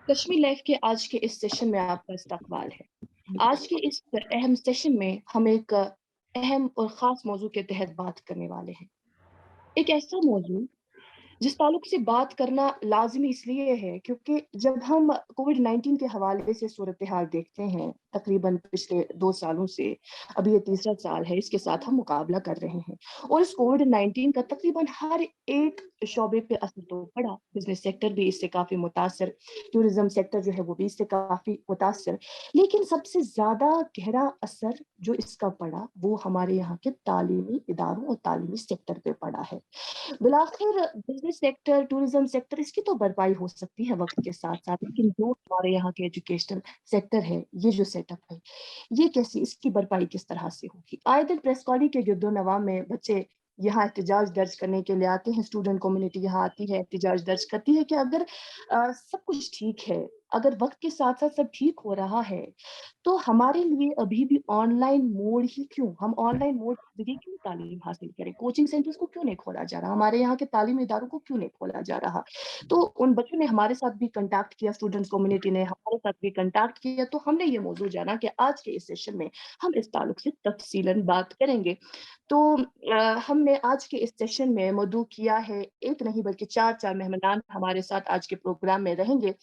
Kashmir life के आज के इस सेशन में आपका इस्तकबाल है। आज के इस अहम सेशन में हम एक अहम और ख़ास मौजू के तहत बात करने वाले हैं। एक ऐसा मौजू जिस ताल्लुक से बात करना लाज़मी इसलिए है क्योंकि जब हम कोविड-19 के हवाले से सूरत-ए-हाल देखते हैं, तकरीबन पिछले 2 सालों से, अभी ये तीसरा साल है, इसके साथ हम मुकाबला कर रहे हैं और इस कोविड-19 का तकरीबन हर एक शोबे पे असर तो पड़ा। बिज़नेस सेक्टर भी इससे काफ़ी मुतासिर, टूरिज़्म सेक्टर जो है वो भी इससे काफ़ी मुतासिर। लेकिन सबसे ज़्यादा गहरा असर जो इसका पड़ा, वो हमारे यहाँ के तालीमी इदारों और तालीमी सेक्टर पे पड़ा है। बिलाखिर बिजनेस सेक्टर, टूरिज्म सेक्टर इसकी तो भरपाई हो सकती है वक्त के साथ साथ, लेकिन जो हमारे यहाँ के एजुकेशनल सेक्टर है, ये जो सेटअप है, ये कैसी इसकी भरपाई किस तरह से होगी? आए दिन प्रेस कॉली के गिरदो-नवा में बच्चे यहाँ एहतजाज दर्ज करने के लिए आते हैं, स्टूडेंट कम्युनिटी यहाँ आती है, एहतजाज दर्ज करती है कि अगर सब कुछ ठीक है, अगर वक्त के साथ साथ सब ठीक हो रहा है, तो हमारे लिए अभी भी ऑनलाइन मोड ही क्यों? हम ऑनलाइन मोड के ज़रिए क्यों तालीम हासिल करें? कोचिंग सेंटर्स को क्यों नहीं खोला जा रहा? हमारे यहाँ के तालीमी इदारों को क्यों नहीं खोला जा रहा? तो उन बच्चों ने हमारे साथ भी कॉन्टैक्ट किया, स्टूडेंट्स कम्युनिटी ने हमारे साथ भी कॉन्टैक्ट किया, तो हमने ये मौज़ू जाना कि आज के इस सेशन में हम इस ताल्लुक से तफ़सीलन बात करेंगे। तो हमने आज के इस सेशन में मदऊ किया है, एक नहीं बल्कि 4-4 मेहमानान हमारे साथ आज के प्रोग्राम में रहेंगे।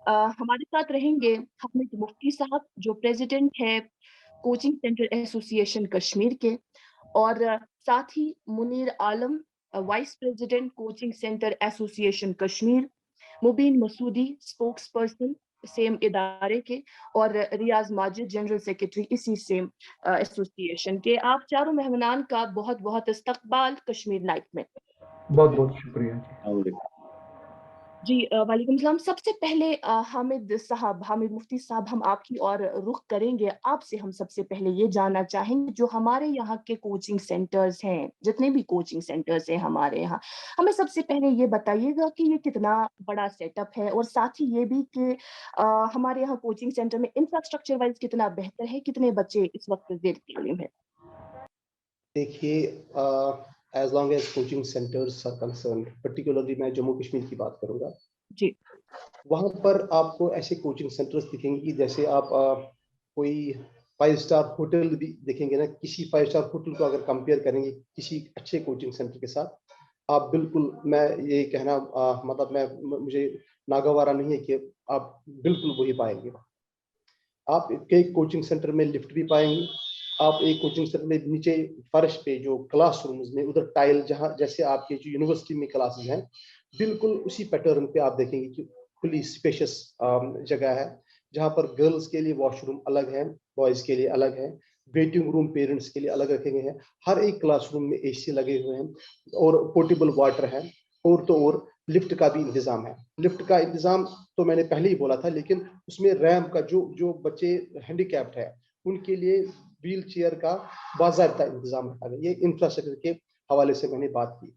हमारे साथ रहेंगे हामिद मुफ्ती साहब जो प्रेसिडेंट है कोचिंग सेंटर एसोसिएशन कश्मीर के और साथ ही Munir Alam vice president coaching centre association Kashmir, Mubeen Masoodi spokesperson same इदारे के और रियाज माजिद जनरल सेक्रेटरी इसी सेम एसोसिएशन के। आप चारों मेहमानान का बहुत बहुत इस्तकबाल कश्मीर लाइव में। बहुत बहुत शुक्रिया जी। जी वालेकुम सलाम। सबसे पहले हामिद मुफ्ती साहब हम आपकी ओर रुख करेंगे। आपसे हम सबसे पहले ये जानना चाहेंगे जो हमारे यहाँ के कोचिंग सेंटर्स हैं, जितने भी कोचिंग सेंटर्स हैं हमारे यहाँ, हमें सबसे पहले ये बताइएगा कि ये कितना बड़ा सेटअप है और साथ ही ये भी कि हमारे यहाँ कोचिंग सेंटर में इंफ्रास्ट्रक्चर वाइज़ कितना बेहतर है, कितने बच्चे इस वक़्त ज़ेर-ए-तालीम हैं? देखिए, as long as coaching centres are concerned, particularly मैं जम्मू कश्मीर की बात करूंगा। जी। वहां पर आपको ऐसे कोचिंग सेंटर्स दिखेंगे कि जैसे आप कोई 5 स्टार होटल भी देखेंगे ना, किसी 5 स्टार होटल को अगर कंपेयर करेंगे किसी अच्छे कोचिंग सेंटर के साथ, आप बिल्कुल, मैं ये कहना मतलब मैं मुझे नागवारा नहीं है कि आप बिल्कुल वही पाएंगे। आप एक कोचिंग सेंटर में लिफ्ट भी पाएंगे, आप एक कोचिंग सेंटर में नीचे फर्श पे जो क्लासरूम्स में उधर टाइल, जहाँ जैसे आपके जो यूनिवर्सिटी में क्लासेस हैं, बिल्कुल उसी पैटर्न पे आप देखेंगे कि खुली स्पेशियस जगह है, जहाँ पर गर्ल्स के लिए वॉशरूम अलग है, बॉयज के लिए अलग है, वेटिंग रूम पेरेंट्स के लिए अलग रखे गए हैं, हर एक क्लासरूम में एसी लगे हुए हैं और पोर्टेबल वाटर है, और तो और लिफ्ट का भी इंतजाम है। लिफ्ट का इंतजाम तो मैंने पहले ही बोला था, लेकिन उसमें रैंप का, जो जो बच्चे हैंडीकैप्ड है उनके लिए व्हील चेयर का बाज़ाब्ता इंतजाम रखा गया। ये इंफ्रास्ट्रक्चर के हवाले से मैंने बात की।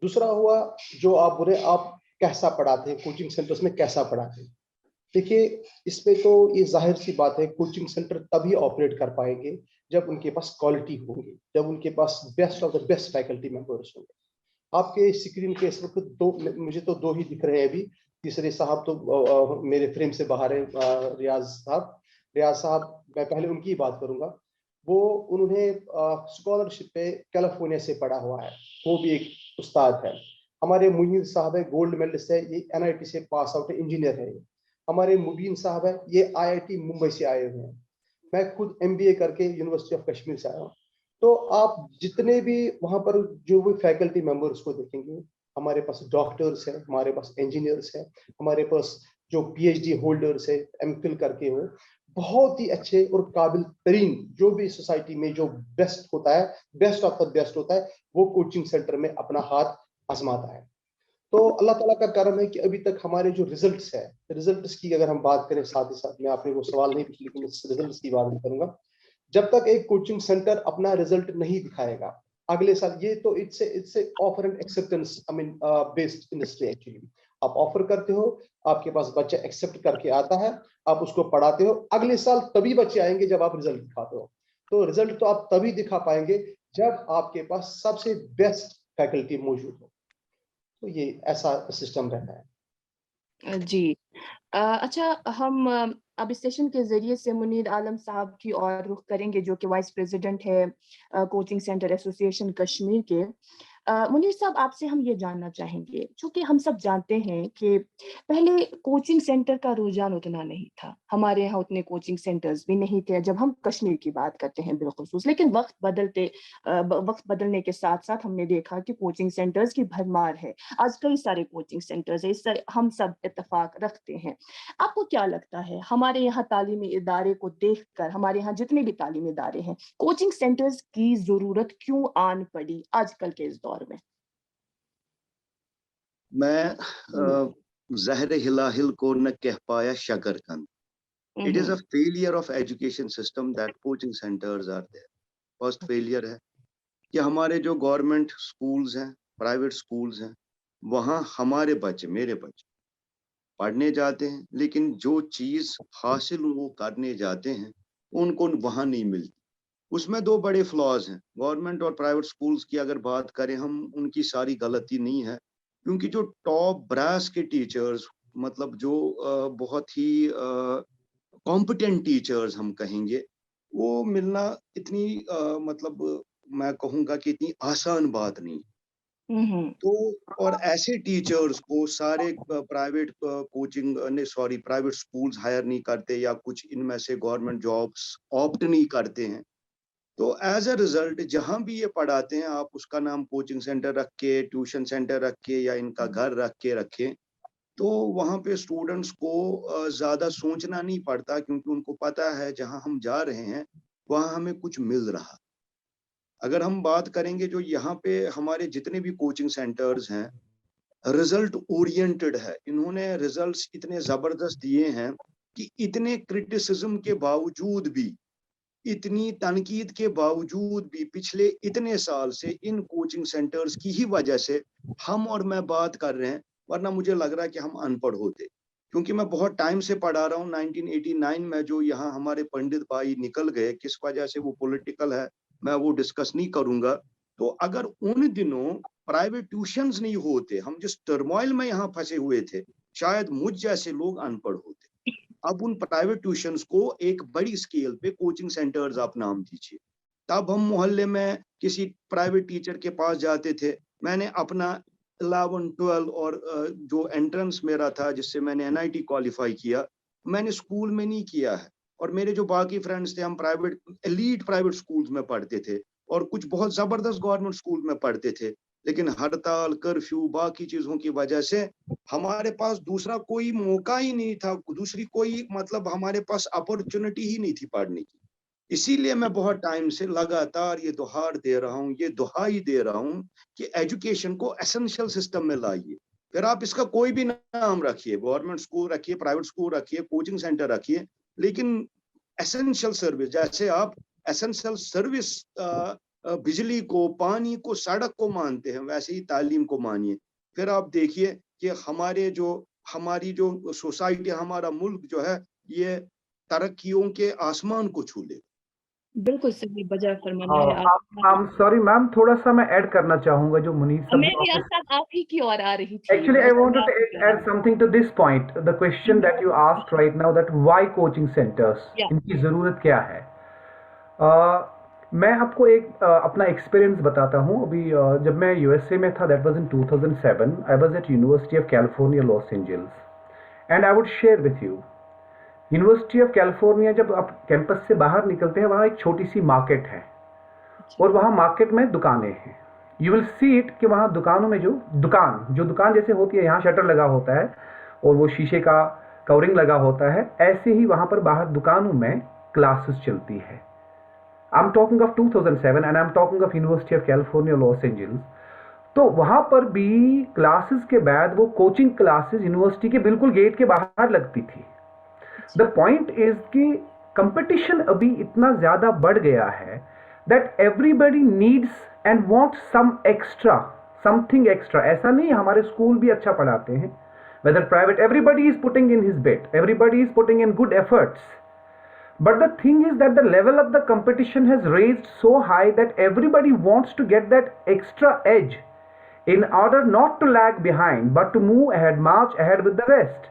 दूसरा हुआ, जो आप बोले आप कैसा पढ़ाते हैं, कोचिंग सेंटर्स में कैसा पढ़ाते हैं। देखिए, इसमें तो ये जाहिर सी बात है, कोचिंग सेंटर तभी ऑपरेट कर पाएंगे जब उनके पास क्वालिटी होगी, जब उनके पास best of the best faculty members होंगे। आपके स्क्रीन के इस वक्त दो, मुझे तो दो ही दिख रहे हैं अभी, तीसरे साहब तो मेरे फ्रेम से बाहर है, रियाज साहब, मैं पहले उनकी बात करूंगा। वो, उन्होंने स्कॉलरशिप पे कैलिफोर्निया से पढ़ा हुआ है, वो भी एक उस्ताद है। हमारे मुनीर साहब है, गोल्ड मेडलिस्ट है, ये एनआईटी से पास आउट इंजीनियर है। हमारे मुबीन साहब है, ये आईआईटी मुंबई से आए हुए हैं। मैं खुद एमबीए करके यूनिवर्सिटी ऑफ कश्मीर से आया हूँ। तो आप जितने भी वहां पर जो भी फैकल्टी मेंबर्स को देखेंगे, हमारे पास डॉक्टर्स है, हमारे पास इंजीनियर्स है, हमारे पास जो पीएचडी होल्डर्स है, एमफिल करके हुए, बहुत ही अच्छे और काबिल तरीन, जो भी सोसाइटी में जो बेस्ट होता है, बेस्ट ऑफ द बेस्ट होता है, वो कोचिंग सेंटर में अपना हाथ आजमाता है। तो अल्लाह ताला का करम है कि अभी तक हमारे जो रिजल्ट्स है, रिजल्ट्स की अगर हम बात करें, साथ ही साथ में आपने वो सवाल नहीं पूछा, लेकिन इस रिजल्ट्स की बात भी करूंगा। जब तक एक कोचिंग सेंटर अपना रिजल्ट नहीं दिखाएगा अगले साल, ये तो it's offer and acceptance, I mean based industry actually. आप ऑफर करते हो, आपके पास बच्चा एक्सेप्ट करके आता है, आप उसको पढ़ाते हो, अगले साल तभी बच्चे आएंगे जब आप रिजल्ट दिखाते हो। तो रिजल्ट तो आप तभी दिखा पाएंगे जब आपके पास सबसे बेस्ट फैकल्टी मौजूद हो। तो ये ऐसा सिस्टम रहता है। जी। अच्छा, हम अब इस सेशन के ज़रिए से मुनीर आलम साहब की ओर रुख करेंगे, जो कि वाइस प्रेसिडेंट है कोचिंग सेंटर एसोसिएशन कश्मीर के। मुनीर साहब, आपसे हम ये जानना चाहेंगे, चूँकि हम सब जानते हैं कि पहले कोचिंग सेंटर का रुझान उतना नहीं था। हमारे यहाँ उतने कोचिंग सेंटर्स भी नहीं थे, जब हम कश्मीर की बात करते हैं बिलख़ुसूस। लेकिन वक़्त बदलने के साथ-साथ हमने देखा कि कोचिंग सेंटर्स की भरमार है। आज कई सारे कोचिंग सेंटर्स हैं, इससे हम सब इत्तेफ़ाक रखते हैं। आपको क्या लगता है, हमारे यहाँ तालीमी इदारे को देखकर, हमारे यहाँ जितने भी तालीमी इदारे हैं, कोचिंग सेंटर्स की ज़रूरत क्यों आन पड़ी आजकल के इस दौर में? मैं ज़हर हिलाहिल को न कह पाया शकरकंद. It is a failure of education system that coaching centers are there. First failure है कि हमारे जो गवर्नमेंट स्कूल्स हैं, प्राइवेट स्कूल्स हैं, वहाँ हमारे बच्चे, मेरे बच्चे पढ़ने जाते हैं, लेकिन जो चीज़ हासिल वो करने जाते हैं, उनको वहाँ नहीं मिलती. उसमें दो बड़े फ्लॉज हैं. गवर्नमेंट और प्राइवेट स्कूल्स की अगर बात करें हम, उनकी सारी गलती नहीं है, क्योंकि जो टॉप ब्रास के टीचर्स, मतलब जो बहुत ही कॉम्पिटेंट टीचर्स हम कहेंगे, वो मिलना इतनी मतलब मैं कहूँगा कि इतनी आसान बात नहीं. तो और ऐसे टीचर्स को सारे प्राइवेट प्राइवेट स्कूल्स हायर नहीं करते, या कुछ इनमें से गवर्नमेंट जॉब्स ऑप्ट नहीं करते हैं. तो एज अ रिजल्ट जहां भी ये पढ़ाते हैं, आप उसका नाम कोचिंग सेंटर रख के, ट्यूशन सेंटर रख के, या इनका घर रख के रखें, तो वहां पे स्टूडेंट्स को ज्यादा सोचना नहीं पड़ता, क्योंकि उनको पता है जहां हम जा रहे हैं वहां हमें कुछ मिल रहा. अगर हम बात करेंगे, जो यहाँ पे हमारे जितने भी कोचिंग सेंटर्स हैं, रिजल्ट ओरिएंटेड है. इन्होंने रिजल्ट्स इतने जबरदस्त दिए हैं कि इतने क्रिटिसिज्म के बावजूद भी, इतनी तनकीद के बावजूद भी, पिछले इतने साल से इन कोचिंग सेंटर्स की ही वजह से हम और मैं बात कर रहे हैं, वरना मुझे लग रहा है कि हम अनपढ़ होते. क्योंकि मैं बहुत टाइम से पढ़ा रहा हूँ. 1989 में जो यहाँ हमारे पंडित भाई निकल गए, किस वजह से वो पॉलिटिकल है, मैं वो डिस्कस नहीं करूंगा. तो अगर उन दिनों प्राइवेट ट्यूशंस नहीं होते, हम जिस टर्मोइल में यहाँ फंसे हुए थे, शायद मुझ जैसे लोग अनपढ़ होते. अब उन प्राइवेट ट्यूशंस को एक बड़ी स्केल पे कोचिंग सेंटर्स आप नाम दीजिए. तब हम मोहल्ले में किसी प्राइवेट टीचर के पास जाते थे. मैंने अपना 11, 12 और जो एंट्रेंस मेरा था, जिससे मैंने NIT क्वालिफाई किया, मैंने स्कूल में नहीं किया है. और मेरे जो बाकी फ्रेंड्स थे, हम प्राइवेट एलीट प्राइवेट स्कूल्स में पढ़ते थे, और कुछ बहुत जबरदस्त गवर्नमेंट स्कूल में पढ़ते थे. लेकिन हड़ताल, कर्फ्यू, बाकी चीजों की वजह से हमारे पास दूसरा कोई मौका ही नहीं था, दूसरी कोई मतलब हमारे पास अपॉर्चुनिटी ही नहीं थी पढ़ने की. इसीलिए मैं बहुत टाइम से लगातार ये दुहार दे रहा हूँ, ये दुहाई दे रहा हूँ कि एजुकेशन को एसेंशियल सिस्टम में लाइए. फिर आप इसका कोई भी नाम रखिए, गवर्नमेंट स्कूल रखिए, प्राइवेट स्कूल रखिए, कोचिंग सेंटर रखिए, लेकिन एसेंशियल सर्विस, जैसे आप एसेंशियल सर्विस बिजली को, पानी को, सड़क को मानते हैं, वैसे ही तालीम को मानिए. फिर आप देखिए कि हमारी जो सोसाइटी, हमारा मुल्क जो है, ये तरक्कियों के आसमान को छू ले. बिल्कुल सही बजा फरमाना है आपने. I'm sorry मैम, थोड़ा सा मैं ऐड करना चाहूंगा जो मुनीर साहब. मैं भी आप ही की ओर आ रही थी. Actually, I wanted to add something to this point. The question that you asked right now, that why coaching centers? इनकी जरूरत क्या है? मैं आपको एक अपना एक्सपीरियंस बताता हूँ. अभी जब मैं USA में था, that was in 2007. I was at University of California, Los Angeles, and I would share with you. University of California, जब आप कैंपस से बाहर निकलते हैं, वहाँ एक छोटी सी मार्केट है, और वहाँ मार्केट में दुकानें हैं. यू विल सी इट कि वहाँ दुकानों में जो दुकान जैसे होती है, यहाँ शटर लगा होता है और वो शीशे का कवरिंग लगा होता है, ऐसे ही वहाँ पर बाहर दुकानों में क्लासेस चलती है. I am talking of 2007 and I am talking of university of California, Los Angeles. तो वहाँ पर भी क्लासेस के बाद वो कोचिंग क्लासेस यूनिवर्सिटी के बिल्कुल गेट के बाहर लगती थी. द पॉइंट इज कि कंपटीशन अभी इतना ज्यादा बढ़ गया है that everybody needs and wants something extra. ऐसा नहीं, हमारे स्कूल भी अच्छा पढ़ाते हैं, whether private, everybody is putting in his bet, everybody is putting in good efforts. But the thing is that the level of the competition has raised so high that everybody wants to get that extra edge in order not to lag behind but to move ahead, march ahead with the rest.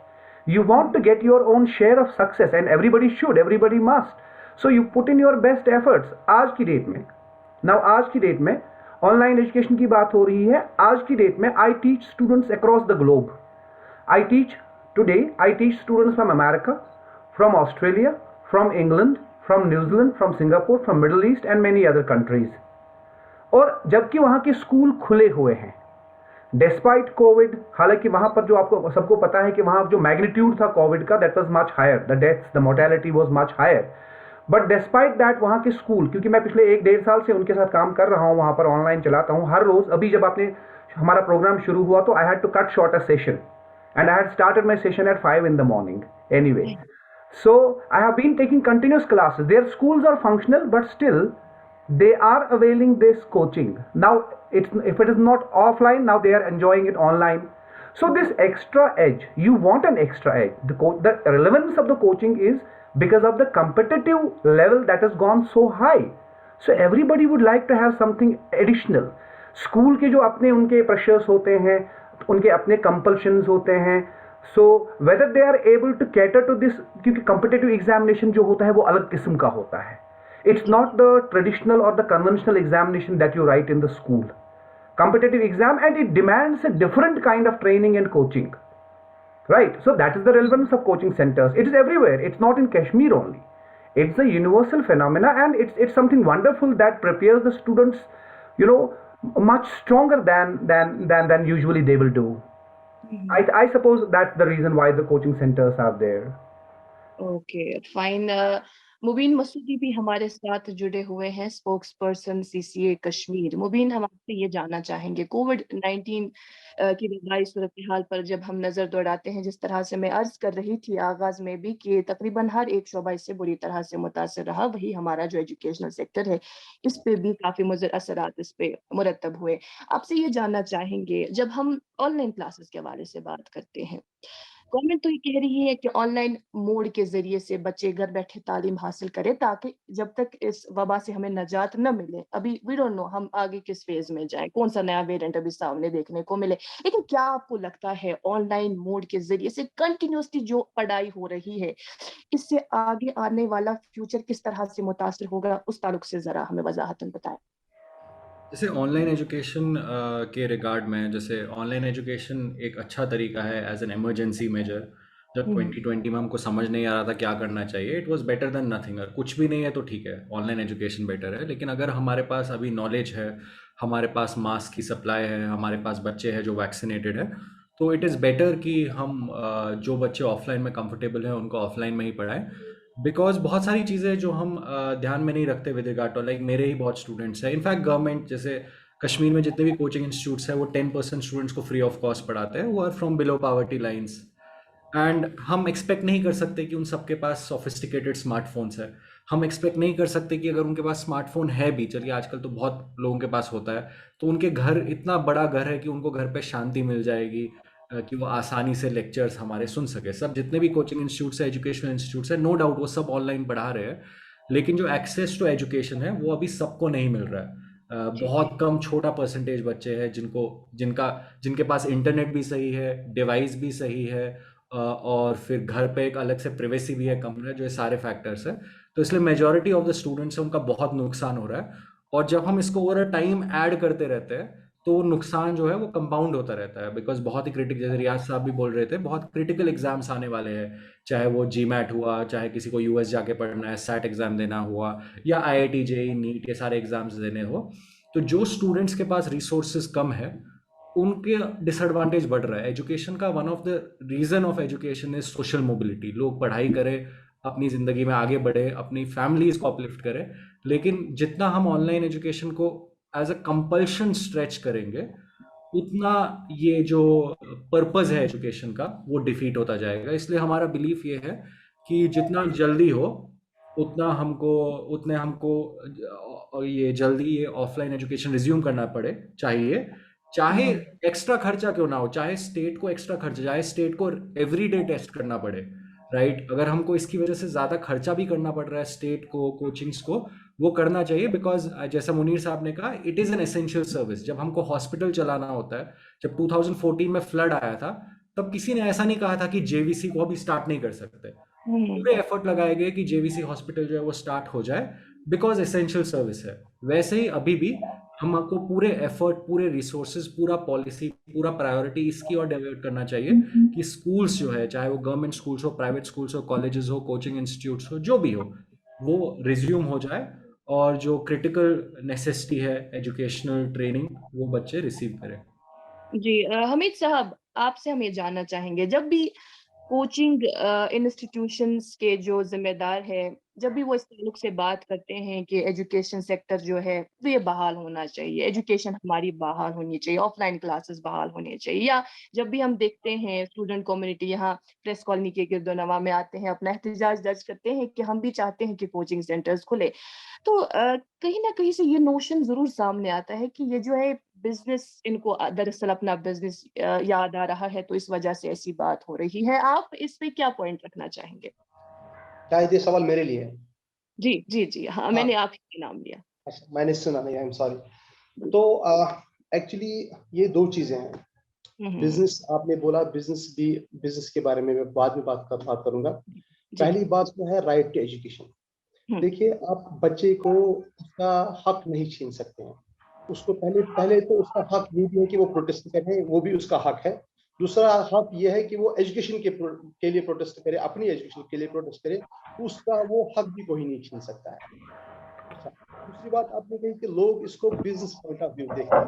You want to get your own share of success, and everybody should, everybody must. So you put in your best efforts. आज की date में, now आज की date में online education की बात हो रही है. आज की डेट में I teach students across the globe. I teach students from America, from Australia, from England, from New Zealand, from Singapore, from Middle East and many other countries. और जबकि वहाँ के स्कूल खुले हुए हैं डिस्पाइट कोविड. हालांकि वहाँ पर जो आपको सबको पता है कि वहाँ जो मैग्नीट्यूड था कोविड का, that was much higher, the deaths, the mortality was much higher. But despite that वहाँ के स्कूल, क्योंकि मैं पिछले 1-1.5 साल से उनके साथ काम कर रहा हूँ, वहाँ पर ऑनलाइन चलाता हूँ हर रोज. अभी जब आपने हमारा प्रोग्राम शुरू हुआ तो I had to cut short a session and I had started my session at 5 in the morning. Anyway, so I have been taking continuous classes. Their schools are functional, but still they are availing this coaching. Now, if it is not offline, now they are enjoying it online. So this extra edge, you want an extra edge. The relevance of the coaching is because of the competitive level that has gone so high. So everybody would like to have something additional. School के जो अपने उनके pressures होते हैं, उनके अपने compulsions होते हैं. So whether they are able to cater to this, क्योंकि कॉम्पिटिटिव एग्जामिनेशन जो होता है वो अलग किस्म का होता है. इट्स नॉट द ट्रेडिशनल और the conventional examination that you write in the school. Competitive exam, and it demands a different kind of training and coaching, right? So that is the relevance of coaching centers. It is everywhere. It's not in Kashmir only. It's a universal phenomena, and it's something wonderful that prepares the students, you know, much stronger than usually they will do. I suppose that's the reason why the coaching centers are there. Okay fine. Mubeen Masoodi भी हमारे साथ जुड़े हुए हैं, spokesperson CCA Kashmir. Mubeen, हम आपसे ये जानना चाहेंगे, कोविड-19 की वबाई सूरत हाल पर जब हम नज़र दौड़ाते हैं, जिस तरह से मैं अर्ज कर रही थी आगाज़ में भी कि तकरीबन हर एक शोबा इससे बुरी तरह से मुतासर रहा, वही हमारा जो एजुकेशनल सेक्टर है इस पे भी काफ़ी मुज़र असरात इस पे मुरतब हुए. आपसे ये जानना चाहेंगे, जब हम ऑनलाइन क्लासेस के हवाले से बात करते हैं, गवर्नमेंट तो ये कह रही है कि ऑनलाइन मोड के ज़रिए से बच्चे घर बैठे तालीम हासिल करें, ताकि जब तक इस वबा से हमें नजात न मिले, अभी वी डोंट नो हम आगे किस फेज़ में जाएँ, कौन-सा नया वेरिएंट अभी सामने देखने को मिले। लेकिन क्या आपको लगता है ऑनलाइन मोड के ज़रिए से कंटिन्यूअसली जो पढ़ाई हो रही है, इससे आगे आने वाला फ्यूचर किस तरह से मुतासिर होगा? उस ताल्लुक से ज़रा हमें वज़ाहतन बताएँ। जैसे ऑनलाइन एजुकेशन के रिगार्ड में, जैसे ऑनलाइन एजुकेशन एक अच्छा तरीका है एज एन इमरजेंसी मेजर. जब 2020 में हमको समझ नहीं आ रहा था क्या करना चाहिए, it was better than nothing. अगर कुछ भी नहीं है तो ठीक है, ऑनलाइन एजुकेशन बेटर है. लेकिन अगर हमारे पास अभी नॉलेज है, हमारे पास मास्क की सप्लाई है, हमारे पास बच्चे हैं जो वैक्सीनेटेड है, तो इट इज़ बेटर कि हम जो बच्चे ऑफलाइन में कंफर्टेबल हैं उनको ऑफलाइन में ही पढ़ाएं. बिकॉज बहुत सारी चीज़ें जो हम ध्यान में नहीं रखते विद रिगार्ड टू, लाइक मेरे ही बहुत स्टूडेंट्स हैं. इनफैक्ट गवर्नमेंट, जैसे कश्मीर में जितने भी कोचिंग इंस्टीट्यूट्स हैं वो 10% स्टूडेंट्स को फ्री ऑफ कॉस्ट पढ़ाते हैं, वो are from below poverty lines. And हम एक्सपेक्ट नहीं कर सकते कि उन सबके पास सोफिस्टिकेटेड स्मार्टफोन्स है. हम एक्सपेक्ट नहीं कर सकते कि अगर उनके पास स्मार्टफोन है भी, चलिए आजकल तो बहुत लोगों के पास होता है, तो उनके घर इतना बड़ा घर है कि उनको घर पे शांति मिल जाएगी कि वो आसानी से लेक्चर्स हमारे सुन सके. सब जितने भी कोचिंग इंस्टीट्यूट्स है, एजुकेशनल इंस्टीट्यूट्स है, नो डाउट वो सब ऑनलाइन पढ़ा रहे हैं, लेकिन जो एक्सेस टू एजुकेशन है वो अभी सबको नहीं मिल रहा है. बहुत कम छोटा परसेंटेज बच्चे हैं जिनके पास इंटरनेट भी सही है, डिवाइस भी सही है, और फिर घर पे एक अलग से प्राइवेसी भी है कमरे, जो ये सारे फैक्टर्स है. तो इसलिए मेजॉरिटी ऑफ द स्टूडेंट्स है उनका बहुत नुकसान हो रहा है. और जब हम इसको ओवर अ टाइम ऐड करते रहते हैं तो नुकसान जो है वो कंपाउंड होता रहता है. बिकॉज बहुत ही क्रिटिकल, जैसे रियाज साहब भी बोल रहे थे, बहुत क्रिटिकल एग्जाम्स आने वाले हैं, चाहे वो GMAT हुआ, चाहे किसी को US जाके पढ़ना है, SAT एग्जाम देना हुआ, या IIT JEE NEET, ये सारे एग्जाम्स देने हो. तो जो स्टूडेंट्स के पास रिसोर्सेज कम है उनके डिसएडवांटेज बढ़ रहा है. एजुकेशन का one of the reason of education is social mobility. लोग पढ़ाई करें, अपनी ज़िंदगी में आगे बढ़े, अपनी फैमिलीज को अपलिफ्ट करें. लेकिन जितना हम ऑनलाइन एजुकेशन को एज अ कंपल्शन स्ट्रेच करेंगे, उतना ये जो पर्पस है एजुकेशन का वो डिफीट होता जाएगा. इसलिए हमारा बिलीफ ये है कि जितना जल्दी हो उतने हमको ये जल्दी ये ऑफलाइन एजुकेशन रिज्यूम करना चाहे एक्स्ट्रा खर्चा क्यों ना हो, चाहे स्टेट को एक्स्ट्रा खर्चा, चाहे स्टेट को एवरीडे टेस्ट करना पड़े, राइट. अगर हमको इसकी वजह से ज़्यादा खर्चा भी करना पड़ रहा है स्टेट को, कोचिंग्स को, वो करना चाहिए. बिकॉज जैसा मुनीर साहब ने कहा, it is an essential service. जब हमको हॉस्पिटल चलाना होता है, जब 2014 में फ्लड आया था, तब किसी ने ऐसा नहीं कहा था कि जेवीसी को अभी स्टार्ट नहीं कर सकते। पूरे एफर्ट लगाए गए कि जेवीसी हॉस्पिटल जो है वो स्टार्ट हो जाए, बिकॉज एसेंशियल सर्विस है। वैसे ही अभी भी हम आपको पूरे एफर्ट, पूरे रिसोर्सेज, पूरा पॉलिसी, पूरा प्रायोरिटी इसकी ओर डेवलप करना चाहिए कि स्कूल्स जो है, चाहे वो गवर्नमेंट स्कूल्स हो, प्राइवेट स्कूल्स हो, कॉलेजेस हो, कोचिंग इंस्टीट्यूट्स हो, जो भी हो, वो रिज्यूम हो जाए और जो क्रिटिकल नेसेसिटी है एजुकेशनल ट्रेनिंग, वो बच्चे रिसीव करें। जी हमीद साहब, आपसे हम ये जानना चाहेंगे, जब भी कोचिंग इंस्टीट्यूशंस के जो जिम्मेदार है, जब भी वो इस ताल्लुक से बात करते हैं कि एजुकेशन सेक्टर जो है वो ये बहाल होना चाहिए, एजुकेशन हमारी बहाल होनी चाहिए, ऑफलाइन क्लासेस बहाल होनी चाहिए, या जब भी हम देखते हैं स्टूडेंट कम्युनिटी यहाँ प्रेस कॉलोनी के गिरदोनवा में आते हैं, अपना एहतजाज दर्ज करते हैं कि हम भी चाहते हैं कि कोचिंग सेंटर्स खुले, तो कहीं ना कहीं से ये नोशन जरूर सामने आता है कि ये जो है बिजनेस, इनको दरअसल अपना बिजनेस याद आ रहा है, तो इस वजह से ऐसी बात हो रही है। आप इस पे क्या पॉइंट रखना चाहेंगे? शायद ये सवाल मेरे लिए है। जी जी जी, हाँ, मैंने आप ही नाम लिया। अच्छा, मैंने सुना नहीं, आई एम सॉरी। तो एक्चुअली ये दो चीजें हैं। हम्म, बिजनेस आपने बोला, बिजनेस के बारे में मैं बाद में बात करूंगा। जी पहली बात तो है राइट टू एजुकेशन। हम्म, देखिए, आप बच्चे को उसका हक नहीं छीन सकते हैं। उसको पहले पहले तो उसका हक ये भी है कि वो प्रोटेस्ट करे, वो भी उसका हक है। दूसरा हक ये है कि वो एजुकेशन के लिए प्रोटेस्ट करे, अपनी एजुकेशन के लिए प्रोटेस्ट करे। उसका वो हक भी कोई नहीं छीन सकता है। अच्छा, दूसरी बात आपने कही कि लोग इसको बिजनेस पॉइंट ऑफ व्यू देखते हैं।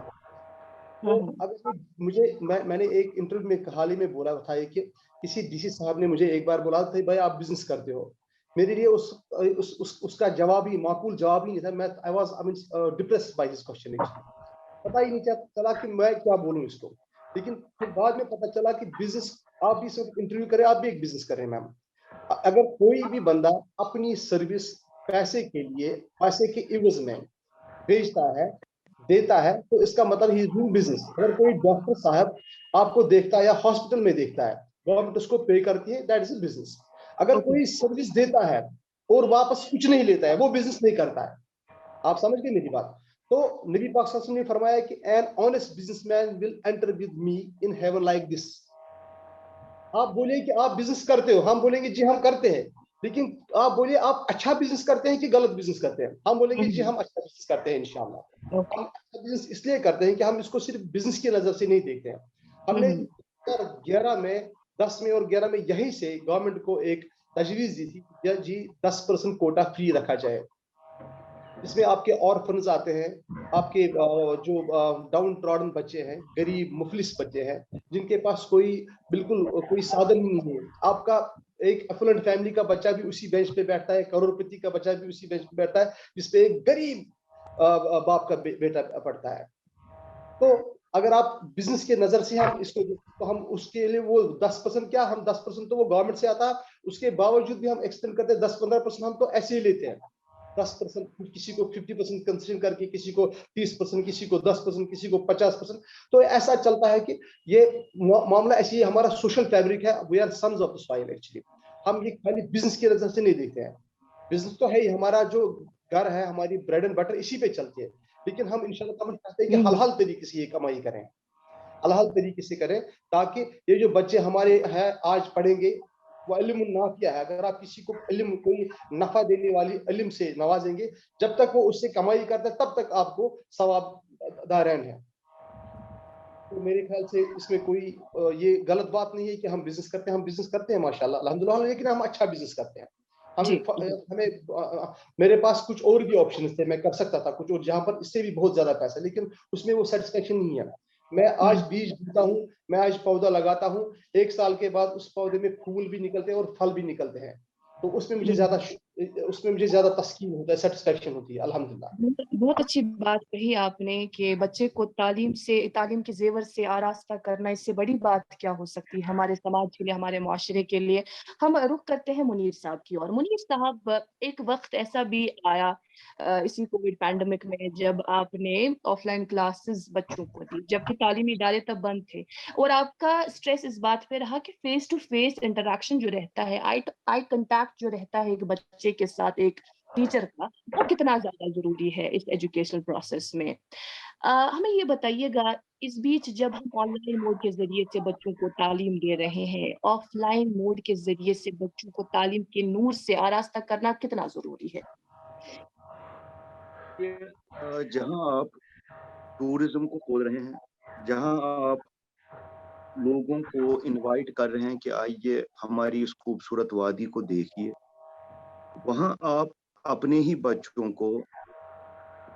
तो हम्म, अगर मैंने एक इंटरव्यू में हाल ही में बोला था कि किसी डीसी साहब ने मुझे एक बार बोला था, भाई आप बिजनेस करते हो। मेरे लिए उसका जवाब ही, माकूल जवाब ही नहीं था। मैं I was depressed by his question actually. पता ही नहीं चला कि मैं क्या बोलूं इसको। लेकिन फिर बाद में पता चला कि बिजनेस, आप भी सिर्फ इंटरव्यू करें, आप भी एक बिजनेस करें मैम। अगर कोई भी बंदा अपनी सर्विस पैसे के लिए, पैसे के इवज में भेजता है, देता है, तो इसका मतलब ही इज डूइंग बिजनेस। अगर कोई डॉक्टर साहब आपको देखता है या हॉस्पिटल में देखता है, गवर्नमेंट उसको पे करती है, दैट इज बिजनेस। अगर ओके, कोई सर्विस देता है और वापस कुछ नहीं लेता है, वो बिजनेस नहीं करता है। आप समझ गए मेरी बात? तो नबी पाक सल्लल्लाहु अलैहि वसल्लम ने फरमाया कि an honest businessman will enter with me in heaven like this. आप बोलिए कि आप बिजनेस करते हो, हम बोलेंगे जी हम करते हैं। लेकिन आप बोलिए आप अच्छा बिजनेस करते हैं कि गलत बिजनेस करते हैं, हम बोलेंगे जी हम अच्छा बिजनेस करते हैं इंशाल्लाह। ओके, हम अच्छा बिजनेस इसलिए करते हैं कि हम इसको सिर्फ बिजनेस की नजर से नहीं देखते हैं। हमने 2011 में, 10 में और 11 में यहीं से गवर्नमेंट को एक तजवीज दी थी कि जी 10% कोटा फ्री रखा जाए, जिसमें आपके ऑर्फन्स आते हैं, आपके जो डाउन ट्रॉडन बच्चे हैं, गरीब मुफलिस बच्चे हैं, जिनके पास कोई बिल्कुल कोई साधन ही नहीं है। आपका एक एफुलेंट फैमिली का बच्चा भी उसी बेंच पे बैठता है, करोड़पति का बच्चा भी उसी बेंच पे बैठता है, जिसपे एक गरीब बाप का बेटा पढ़ता है। तो अगर आप बिजनेस के नजर से हम इसको, तो हम उसके लिए वो 10% क्या, हम 10% तो वो गवर्नमेंट से आता है, उसके बावजूद भी हम एक्सटेंड करते हैं 10-15%, हम तो ऐसे ही लेते हैं। 10%, किसी को 50% कंसेशन करके, किसी को 30%, किसी को 10%, किसी को 50%। तो ऐसा चलता है कि ये मामला ऐसी है, हमारा सोशल फैब्रिक है, we are sons of the soil actually. हम ये खाली बिजनेस की नजर से नहीं देखते हैं। बिजनेस तो है ही, हमारा जो घर है, हमारी ब्रेड एंड बटर इसी पे चलती है। लेकिन हम इंशाल्लाह हम चाहते हैं कि हलाल तरीके से ये कमाई करें, हलाल तरीके से करें, ताकि ये जो बच्चे हमारे हैं आज पढ़ेंगे, वो इल्म नाफिया है। अगर आप किसी को इल्म, कोई नफा देने वाली इल्म से नवाजेंगे, जब तक वो उससे कमाई करता है तब तक आपको सवाब दारैन है। तो मेरे ख्याल से इसमें कोई ये गलत बात नहीं है कि हम बिजनेस करते हैं। हम बिजनेस करते हैं माशाल्लाह अल्हम्दुलिल्लाह, लेकिन हम अच्छा बिजनेस करते हैं। जी हमें मेरे पास कुछ और भी ऑप्शन थे, मैं कर सकता था कुछ और, जहां पर इससे भी बहुत ज्यादा पैसा, लेकिन उसमें वो सेटिस्फेक्शन नहीं है। मैं आज बीज बोता हूँ, मैं आज पौधा लगाता हूँ, 1 साल के बाद उस पौधे में फूल भी निकलते हैं और फल भी निकलते हैं। तो उसमें मुझे ज्यादा तस्कीन होता है, सेटिस्फेक्शन होती है अल्हम्दुलिल्लाह। बहुत बहुत अच्छी बात कही आपने कि बच्चे को तालीम के जेवर से आरास्ता करना, इससे बड़ी बात क्या हो सकती है हमारे समाज के लिए, हमारे मुआशरे के लिए। हम रुख करते हैं मुनीर साहब की ओर। मुनीर साहब, एक वक्त ऐसा भी आया इसी कोविड पैंडेमिक में, जब आपने ऑफलाइन क्लासेस बच्चों को दी, जबकि तालीमी इदारे तब बंद थे, और आपका स्ट्रेस इस बात पे रहा कि फेस टू फेस इंटरेक्शन जो रहता है, आई आई कंटैक्ट जो रहता है एक बच्चे के साथ, एक टीचर का वो कितना ज्यादा जरूरी है इस एजुकेशनल प्रोसेस में। हमें ये बताइएगा, इस बीच जब हम ऑनलाइन मोड के जरिए से बच्चों को तालीम दे रहे हैं, ऑफलाइन मोड के जरिए से बच्चों को तालीम के नूर से आरास्ता करना कितना जरूरी है? जहां आप टूरिज्म को खोल रहे हैं, जहां आप लोगों को इनवाइट कर रहे हैं कि आइए हमारी इस खूबसूरत वादी को देखिए, वहां आप अपने ही बच्चों को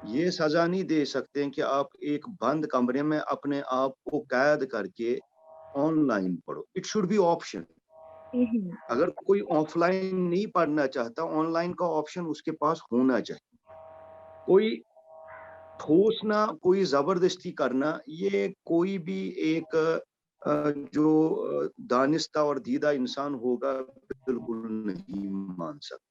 ये सजा नहीं दे सकते हैं कि आप एक बंद कमरे में अपने आप को कैद करके ऑनलाइन पढ़ो। It should be option. अगर कोई ऑफलाइन नहीं पढ़ना चाहता, ऑनलाइन का ऑप्शन उसके पास होना चाहिए। कोई ठोसना, कोई जबरदस्ती करना, ये कोई भी एक जो दानिस्ता और दीदा इंसान होगा बिल्कुल नहीं मान सकता।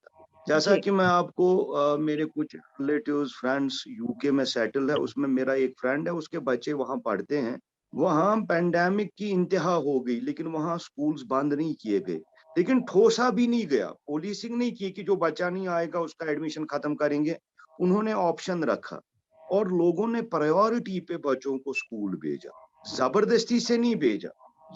जैसा कि मैं आपको मेरे कुछ रिलेटिव्स, फ्रेंड्स यूके में सेटल है, उसमें मेरा एक फ्रेंड है, उसके बच्चे वहां पढ़ते हैं। वहां पेंडेमिक की इंतहा हो गई, लेकिन वहां स्कूल्स बंद नहीं किए गए, लेकिन ठोसा भी नहीं गया, पोलिसिंग नहीं की कि जो बच्चा नहीं आएगा उसका एडमिशन खत्म करेंगे। उन्होंने ऑप्शन रखा और लोगों ने प्रायोरिटी पे बच्चों को स्कूल भेजा, जबरदस्ती से नहीं भेजा।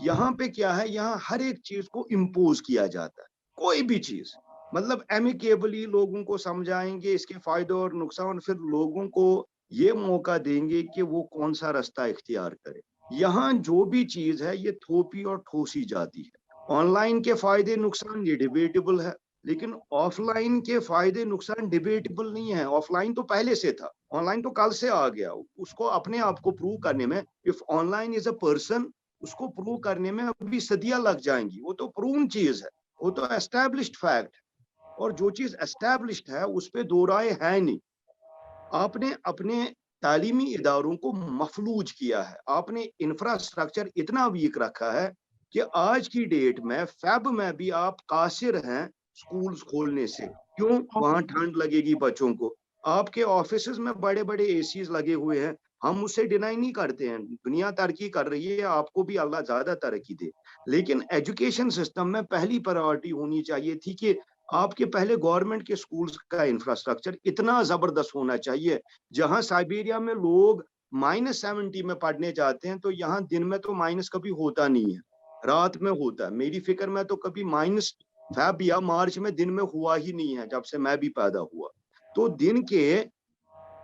यहाँ पे क्या है, यहाँ हर एक चीज को इम्पोज किया जाता है। कोई भी चीज मतलब एमिकेबली लोगों को समझाएंगे इसके फायदे और नुकसान, फिर लोगों को ये मौका देंगे कि वो कौन सा रास्ता इख्तियार करे। यहाँ जो भी चीज है ये थोपी और ठोसी जाती है। ऑनलाइन के फायदे नुकसान ये डिबेटेबल है, लेकिन ऑफलाइन के फायदे नुकसान डिबेटेबल नहीं है। ऑफलाइन तो पहले से था, ऑनलाइन तो कल से आ गया। उसको अपने आप को प्रूव करने में, if online is a person, उसको प्रूव करने में अभी सदियां लग जाएंगी। वो तो प्रूवन चीज है, वो तो एस्टैब्लिश्ड फैक्ट है, और जो चीज एस्टैब्लिश्ड है उस पर दो राय है नहीं। आपने अपने तालीमी इदारों को मफलूज किया है, आपने इंफ्रास्ट्रक्चर इतना वीक रखा है कि आज की डेट में फेब में भी आप कासिर हैं स्कूल्स खोलने से। क्यों? वहां ठंड लगेगी बच्चों को। आपके ऑफिसेज में बड़े बड़े एसीज लगे हुए हैं, हम उसे डिनाई नहीं करते हैं, दुनिया तरक्की कर रही है, आपको भी अल्लाह ज्यादा तरक्की दे। लेकिन एजुकेशन सिस्टम में पहली प्रायोरिटी होनी चाहिए थी कि आपके पहले गवर्नमेंट के स्कूल्स का इंफ्रास्ट्रक्चर इतना जबरदस्त होना चाहिए। जहां साइबेरिया में लोग -70 में पढ़ने जाते हैं, तो यहाँ दिन में तो माइनस कभी होता नहीं है, रात में होता है। मेरी फिक्र में तो कभी -फेब या मार्च में दिन में हुआ ही नहीं है जब से मैं भी पैदा हुआ। तो दिन के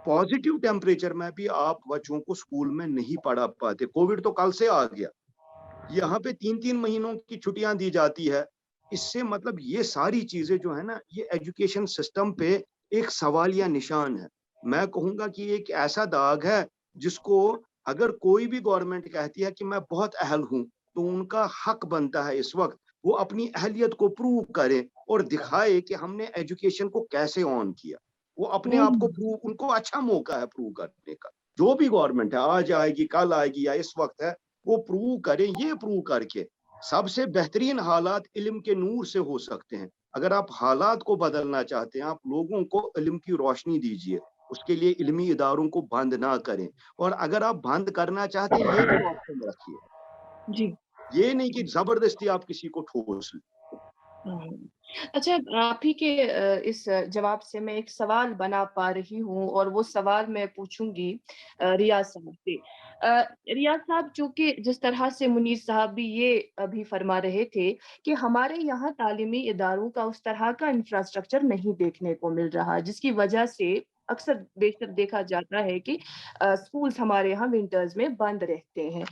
पॉजिटिव टेम्परेचर में भी आप बच्चों को स्कूल में नहीं पढ़ा पाते। कोविड तो कल से आ गया, यहाँ पे 3-3 महीनों की छुट्टियां दी जाती है। इससे मतलब ये सारी चीजें जो है ना, ये एजुकेशन सिस्टम पे एक सवालिया निशान है। मैं कहूंगा कि एक ऐसा दाग है जिसको अगर कोई भी गवर्नमेंट कहती है कि मैं बहुत अहल हूं, तो उनका हक बनता है इस वक्त वो अपनी अहलियत को प्रूव करे और दिखाए कि हमने एजुकेशन को कैसे ऑन किया। वो अपने आप को प्रूव, उनको अच्छा मौका है प्रूव करने का। जो भी गवर्नमेंट है, आज आएगी, कल आएगी या इस वक्त है, वो प्रूव करें। ये प्रूव करके सबसे बेहतरीन हालात इल्म के नूर से हो सकते हैं। अगर आप हालात को बदलना चाहते हैं, आप लोगों को इल्म की रोशनी दीजिए, उसके लिए इल्मी इदारों को बंद ना करें। और अगर आप बंद करना चाहते हैं, ये भी ऑप्शन रखिए जी। ये नहीं कि जबरदस्ती आप किसी को ठोस लें। अच्छा, आप ही के इस जवाब से मैं एक सवाल बना पा रही हूँ, और वो सवाल मैं पूछूंगी रियाज साहब से। रियाज साहब, चूंकि जिस तरह से मुनीर साहब भी ये अभी फरमा रहे थे कि हमारे यहाँ तालीमी इदारों का उस तरह का इंफ्रास्ट्रक्चर नहीं देखने को मिल रहा, जिसकी वजह से अक्सर बेशक देखा जाता है कि स्कूल्स हमारे यहाँ विंटर्स में बंद रहते हैं।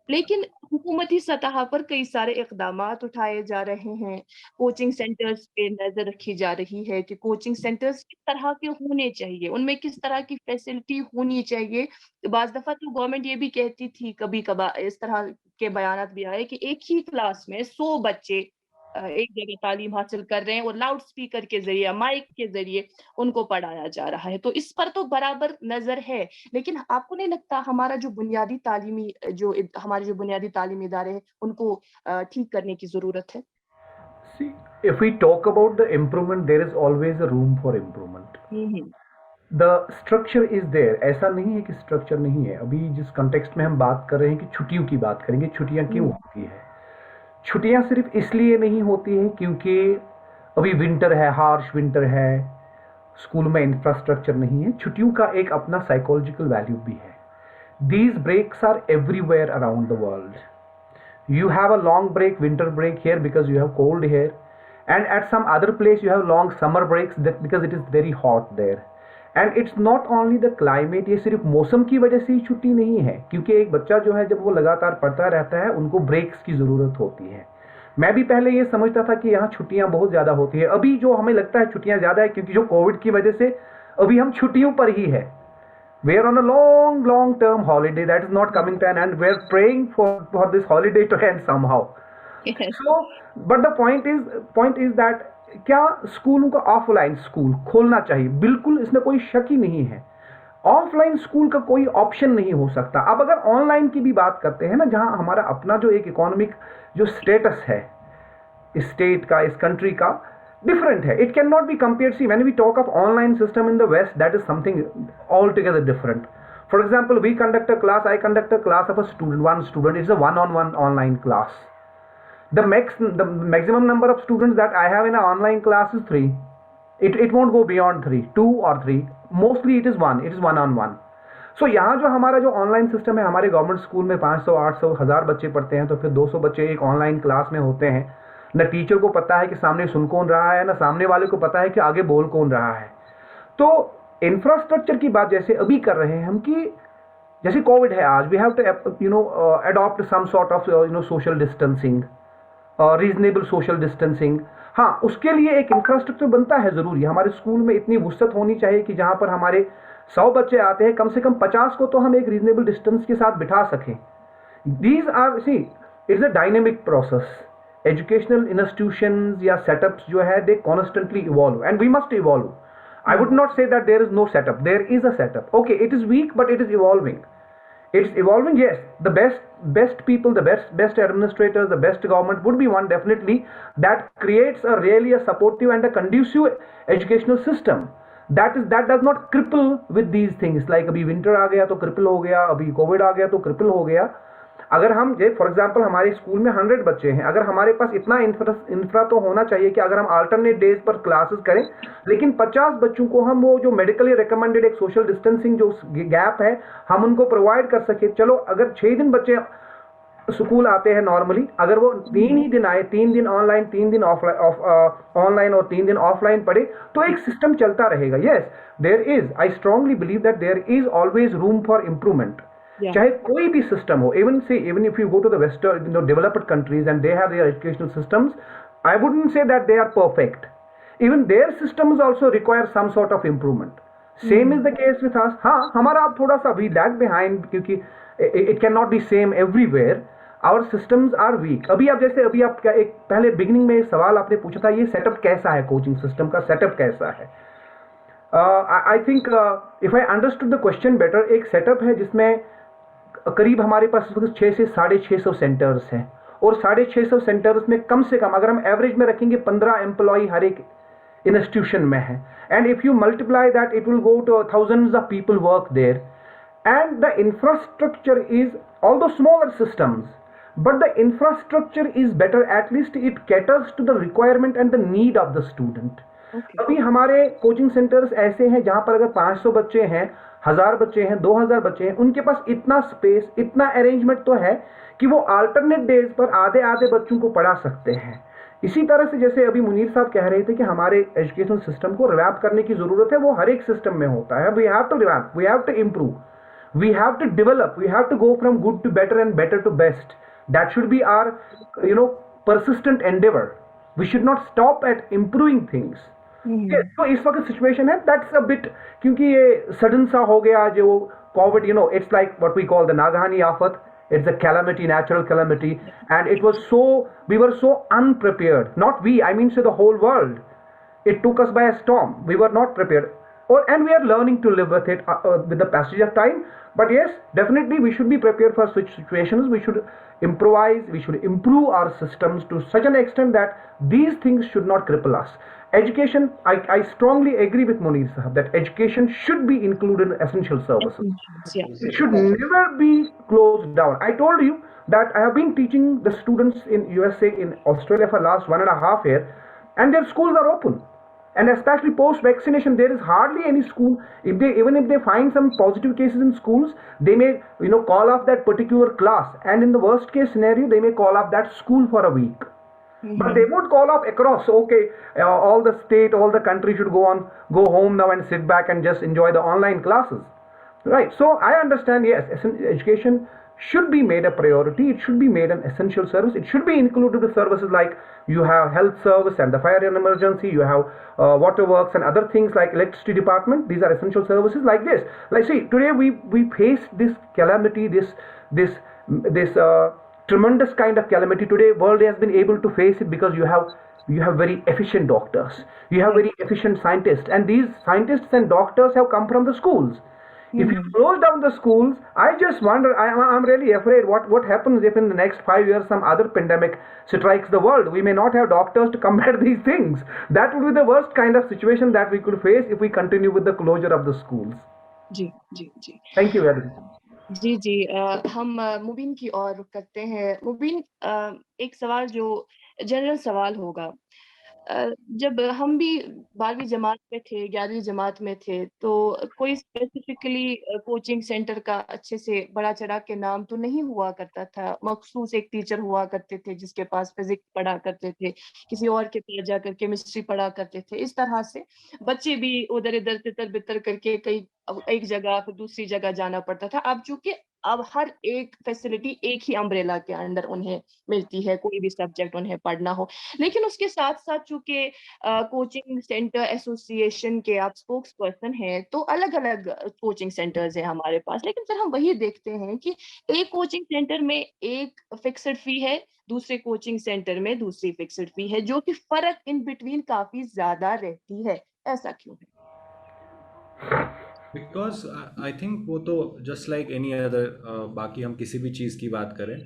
लेकिन हुकूमती सतह पर कई सारे इक़दामात उठाए जा रहे हैं, कोचिंग सेंटर्स पे नज़र रखी जा रही है कि कोचिंग सेंटर्स किस तरह के होने चाहिए, उनमें किस तरह की फैसिलिटी होनी चाहिए। बाज़ दफ़ा तो गवर्नमेंट ये भी कहती थी, कभी-कभार इस तरह के बयानात भी आए कि एक ही क्लास में 100 बच्चे एक जगह तालीम हासिल कर रहे हैं और लाउड स्पीकर के ज़रिए, माइक के ज़रिए उनको पढ़ाया जा रहा है। तो इस पर तो बराबर नज़र है, लेकिन आपको नहीं लगता हमारा जो बुनियादी तालीमी हमारे जो बुनियादी तालीमी इदारे हैं, उनको ठीक करने की ज़रूरत है? See, if we talk about the improvement, there is always a room for improvement. The structure is there. ऐसा नहीं है कि स्ट्रक्चर नहीं है। अभी जिस कंटेक्स्ट में हम बात कर रहे हैं कि छुट्टियों की बात करेंगे, छुट्टियां क्यों होती है? छुट्टियां सिर्फ इसलिए नहीं होती है क्योंकि अभी विंटर है, हार्श विंटर है, स्कूल में इंफ्रास्ट्रक्चर नहीं है, छुट्टियों का एक अपना साइकोलॉजिकल वैल्यू भी है. These breaks are everywhere around the world. You have a long break, winter break here because you have cold here, and at some other place you have long summer breaks because it is very hot there. And it's not only the climate, ये सिर्फ मौसम की वजह से ही छुट्टी नहीं है, क्योंकि एक बच्चा जो है जब वो लगातार पढ़ता रहता है उनको ब्रेक्स की ज़रूरत होती है. मैं भी पहले ये समझता था कि यहाँ छुट्टियाँ बहुत ज़्यादा होती है. अभी जो हमें लगता है छुट्टियाँ ज़्यादा है क्योंकि जो कोविड की वजह से अभी हम छुट्टियों पर ही है. We are on a long term holiday that is not coming to an end. We are praying for this holiday to end somehow. Yes. So, but the point is that क्या स्कूलों का ऑफलाइन स्कूल खोलना चाहिए? बिल्कुल, इसमें कोई शक ही नहीं है. ऑफलाइन स्कूल का कोई ऑप्शन नहीं हो सकता. अब अगर ऑनलाइन की भी बात करते हैं ना, जहां हमारा अपना जो एक इकोनॉमिक जो स्टेटस है इस स्टेट का, इस कंट्री का, different hai. It cannot be compared. See, when we talk of online system in the West, that is something altogether different. For example, we conduct a class, I conduct a class of one student. It's a one-on-one online class. The maximum number of students that I have in an online class is 3. It won't go beyond 3, 2 or 3. Mostly it is 1. It is one-on-one. So यहाँ जो हमारा जो online system है, हमारे government school में 500, 800, 1000 बच्चे पढ़ते हैं, तो फिर 200 बच्चे एक ऑनलाइन क्लास में होते हैं. न टीचर को पता है कि सामने सुन कौन रहा है, ना सामने वाले को पता है कि आगे बोल कौन रहा है. तो इंफ्रास्ट्रक्चर की बात जैसे अभी कर रहे हैं हम कि जैसे कोविड है आज, we have to adopt some sort of social distancing, reasonable social distancing. हाँ, उसके लिए एक इंफ्रास्ट्रक्चर बनता है ज़रूरी. हमारे स्कूल में इतनी वुसअत होनी चाहिए कि जहाँ पर हमारे 100 बच्चे आते हैं, कम से कम 50 को तो हम एक रीजनेबल डिस्टेंस के साथ बिठा सकें. These are, see, it's a dynamic process. Educational institutions या setups जो है they constantly evolve and we must evolve. I would not say that there is no setup. There is a setup. Okay, it is weak but it is evolving. It's evolving, yes. The best people, the best administrators, the best government would be one definitely that creates a really a supportive and a conducive educational system. That does not cripple with these things. Like अभी winter आ गया तो cripple हो गया, अभी COVID आ गया तो cripple हो गया. अगर हम फॉर एग्जांपल हमारे स्कूल में 100 बच्चे हैं, अगर हमारे पास इतना इंफ्रा तो होना चाहिए कि अगर हम अल्टरनेट डेज पर क्लासेस करें, लेकिन 50 बच्चों को हम वो जो मेडिकली रिकमेंडेड एक सोशल डिस्टेंसिंग जो गैप है हम उनको प्रोवाइड कर सके. चलो अगर 6 दिन बच्चे स्कूल आते हैं नॉर्मली, अगर वो 3 ही दिन आए, 3 दिन ऑनलाइन, 3 दिन ऑनलाइन और 3 दिन ऑफलाइन पढ़े, तो एक सिस्टम चलता रहेगा. Yes, there is, I strongly believe that there is always room for improvement. चाहे कोई भी सिस्टम हो, even if you go to the western, developed countries and they have their educational systems, I wouldn't say that they are perfect. Even their systems also require some sort of improvement. Same is the case with us. हाँ, हमारा अब थोड़ा सा we lag behind क्योंकि it cannot be same everywhere. Our systems are weak. अभी आप क्या एक पहले बिगिनिंग में सवाल आपने पूछा था, ये सेटअप कैसा है, कोचिंग सिस्टम का सेटअप कैसा है. I think if I understood the question better, एक सेटअप है जिसमें करीब हमारे पास 6 से 650 सेंटर्स हैं, और 650 सेंटर्स में कम से कम अगर हम एवरेज में रखेंगे 15 एम्प्लॉय हर एक इंस्टीट्यूशन में है. And if you multiply that it will go to thousands of people work there. And the infrastructure is although smaller systems, but the infrastructure is better. At least it caters to the requirement and the need of the student. अभी हमारे coaching centres ऐसे हैं जहां पर अगर 500 बच्चे हैं, 1000 बच्चे हैं, 2000 बच्चे हैं, उनके पास इतना स्पेस, इतना अरेंजमेंट तो है कि वो अल्टरनेट डेज पर आधे बच्चों को पढ़ा सकते हैं. इसी तरह से जैसे अभी मुनीर साहब कह रहे थे कि हमारे एजुकेशन सिस्टम को रिवैम्प करने की जरूरत है, वो हर एक सिस्टम में होता है. We have to revamp, we have to improve, we have to develop, we have to go from good to better and better to best. That should be our, persistent endeavor. We should not stop at improving things. Yes, तो इस वक्त situation है, that's a bit, क्योंकि ये sudden सा हो गया जो Covid, it's like what we call the नागहानी आफत. It's a calamity, natural calamity, and we were so unprepared. Not we, I mean, say the whole world. It took us by a storm. We were not prepared. And we are learning to live with it with the passage of time. But yes, definitely we should be prepared for such situations. We should improvise, we should improve our systems to such an extent that these things should not cripple us. Education, I strongly agree with Munir Sahab that education should be included in essential services. Yeah. It should never be closed down. I told you that I have been teaching the students in USA, in Australia for last 1.5 years, and their schools are open. And especially post-vaccination, there is hardly any school. Even if they find some positive cases in schools, they may call off that particular class, and in the worst case scenario, they may call off that school for a week. But they won't call off across. Okay, all the state, all the country should go home now and sit back and just enjoy the online classes, right? So I understand. Yes, education should be made a priority. It should be made an essential service. It should be included with services like you have health service and the fire and emergency. You have water works and other things like electricity department. These are essential services like this. Like, see, today we face this calamity, this tremendous kind of calamity. Today world has been able to face it because you have very efficient doctors, you have very efficient scientists, and these scientists and doctors have come from the schools. If you close down the schools, I just wonder, I'm really afraid what happens if in the next 5 years some other pandemic strikes the world. We may not have doctors to combat these things. That would be the worst kind of situation that we could face if we continue with the closure of the schools. Ji ji ji Thank you very much. जी जी हम मुबीन की ओर रुख करते हैं। मुबीन, एक सवाल जो general सवाल होगा, जब हम भी 12वीं जमात में थे, 11वीं जमात में थे, तो कोई स्पेसिफिकली कोचिंग सेंटर का अच्छे से बड़ा चढ़ा के नाम तो नहीं हुआ करता था। मखसूस एक टीचर हुआ करते थे जिसके पास फिजिक्स पढ़ा करते थे, किसी और के पास जाकर केमिस्ट्री पढ़ा करते थे। इस तरह से बच्चे भी उधर-इधर तितर-बितर करके कई एक जगह फिर दूसरी जगह जाना पड़ता था। अब चूँकि अब हर एक फैसिलिटी एक ही अम्ब्रेला के अंडर उन्हें मिलती है, कोई भी सब्जेक्ट उन्हें पढ़ना हो। लेकिन उसके साथ-साथ चूँकि कोचिंग सेंटर एसोसिएशन के आप स्पोक्स पर्सन हैं, तो अलग-अलग कोचिंग सेंटर्स हैं हमारे पास। लेकिन फिर हम वही देखते हैं कि एक कोचिंग सेंटर में एक फिक्स्ड फी है, दूसरे कोचिंग सेंटर में दूसरी फिक्स्ड फी है, जो कि फ़र्क इन बिटवीन काफ़ी ज़्यादा रहती है। ऐसा क्यों है? बिकॉज आई थिंक वो तो जस्ट लाइक एनी अदर, बाकी हम किसी भी चीज़ की बात करें,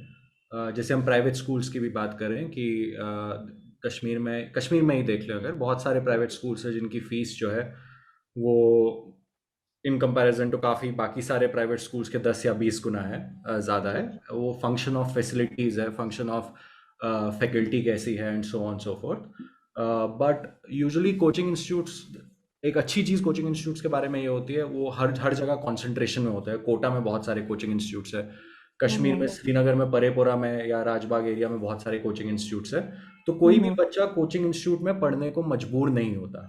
जैसे हम प्राइवेट स्कूल्स की भी बात करें कि कश्मीर में ही देख लें, अगर बहुत सारे प्राइवेट स्कूल्स हैं जिनकी फ़ीस जो है वो इन कंपैरिजन टू काफ़ी बाकी सारे प्राइवेट स्कूल्स के 10 या 20 गुना है, ज़्यादा है। वो फंक्शन ऑफ फैसिलिटीज़ है, फंक्शन ऑफ फैकल्टी कैसी है and so on so fourth. But usually coaching institutes, एक अच्छी चीज़ कोचिंग इंस्टीट्यूट्स के बारे में ये होती है, वो हर जगह कॉन्सेंट्रेशन में होता है। कोटा में बहुत सारे कोचिंग इंस्टीट्यूट्स है, कश्मीर में श्रीनगर में परेपुरा में या राजबाग एरिया में बहुत सारे कोचिंग इंस्टीट्यूट्स है। तो कोई भी बच्चा कोचिंग इंस्टीट्यूट में पढ़ने को मजबूर नहीं होता।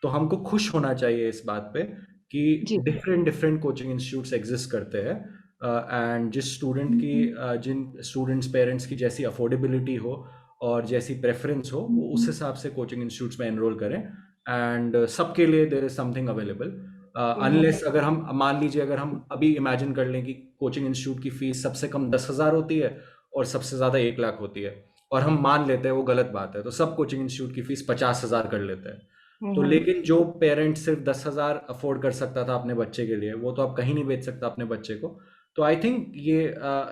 तो हमको खुश होना चाहिए इस बात पे कि डिफरेंट कोचिंग इंस्टीट्यूट्स एग्जिस्ट करते हैं, एंड जिन स्टूडेंट्स पेरेंट्स की जैसी अफोर्डेबिलिटी हो और जैसी प्रेफरेंस हो, वो उस हिसाब से कोचिंग इंस्टीट्यूट्स में एनरोल करें। एंड सबके लिए there is something available, unless अगर हम मान लीजिए, अगर हम अभी इमेजिन कर लें कि कोचिंग इंस्टीट्यूट की फीस सबसे कम 10,000 होती है और सबसे ज़्यादा 1 लाख होती है, और हम मान लेते हैं वो गलत बात है, तो सब कोचिंग इंस्टीट्यूट की फीस 50,000 कर लेते हैं। तो लेकिन जो पेरेंट सिर्फ 10,000 अफोर्ड कर सकता था अपने बच्चे के लिए, वो तो अब कहीं नहीं बेच सकता अपने बच्चे को। तो आई थिंक ये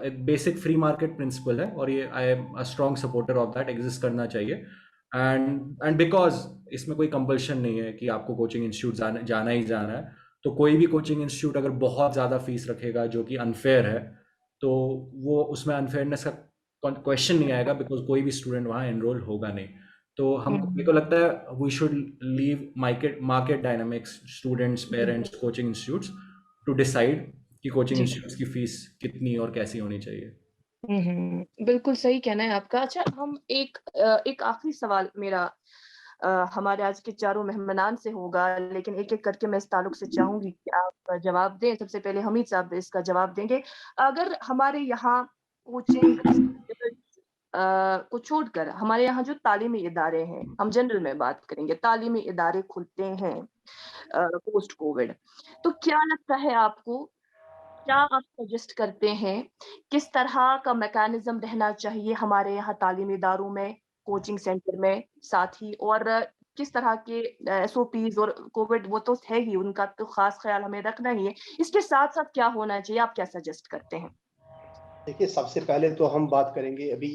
एक बेसिक फ्री मार्केट प्रिंसिपल है, और ये I am a strong supporter of that, exist करना चाहिए। एंड बिकॉज इसमें कोई कंपल्शन नहीं है कि आपको कोचिंग इंस्टीट्यूट जाना ही जाना है, तो कोई भी कोचिंग इंस्टीट्यूट अगर बहुत ज़्यादा फीस रखेगा जो कि अनफेयर है, तो वो उसमें अनफेयरनेस का क्वेश्चन नहीं आएगा, बिकॉज कोई भी स्टूडेंट वहाँ एनरोल होगा नहीं। तो हमको मेरे को लगता है we should leave market dynamics, students, parents, coaching institutes to decide कि कोचिंग इंस्टीट्यूट्स की फीस कितनी और कैसी होनी चाहिए। बिल्कुल सही कहना है आपका। अच्छा, हम एक आखिरी सवाल मेरा हमारे आज के चारों मेहमानान से होगा, लेकिन एक-एक करके मैं इस ताल्लुक से चाहूंगी कि आप जवाब दें। सबसे पहले हमीद साहब इसका जवाब देंगे। अगर हमारे यहाँ कोचिंग को छोड़कर हमारे यहाँ जो तालीमी इदारे हैं, हम जनरल में बात करेंगे, तालीमी इदारे खुलते हैं पोस्ट कोविड, तो क्या लगता है आपको, क्या आप सजेस्ट करते हैं, किस तरह का मैकेनिज्म रहना चाहिए हमारे यहाँ तालीमी इदारों में, कोचिंग सेंटर में, साथ ही और किस तरह के एसओपीज और कोविड वो तो है ही, उनका तो खास ख्याल हमें रखना ही है, इसके साथ साथ क्या होना चाहिए, आप क्या सजेस्ट करते हैं? देखिए, सबसे पहले तो हम बात करेंगे अभी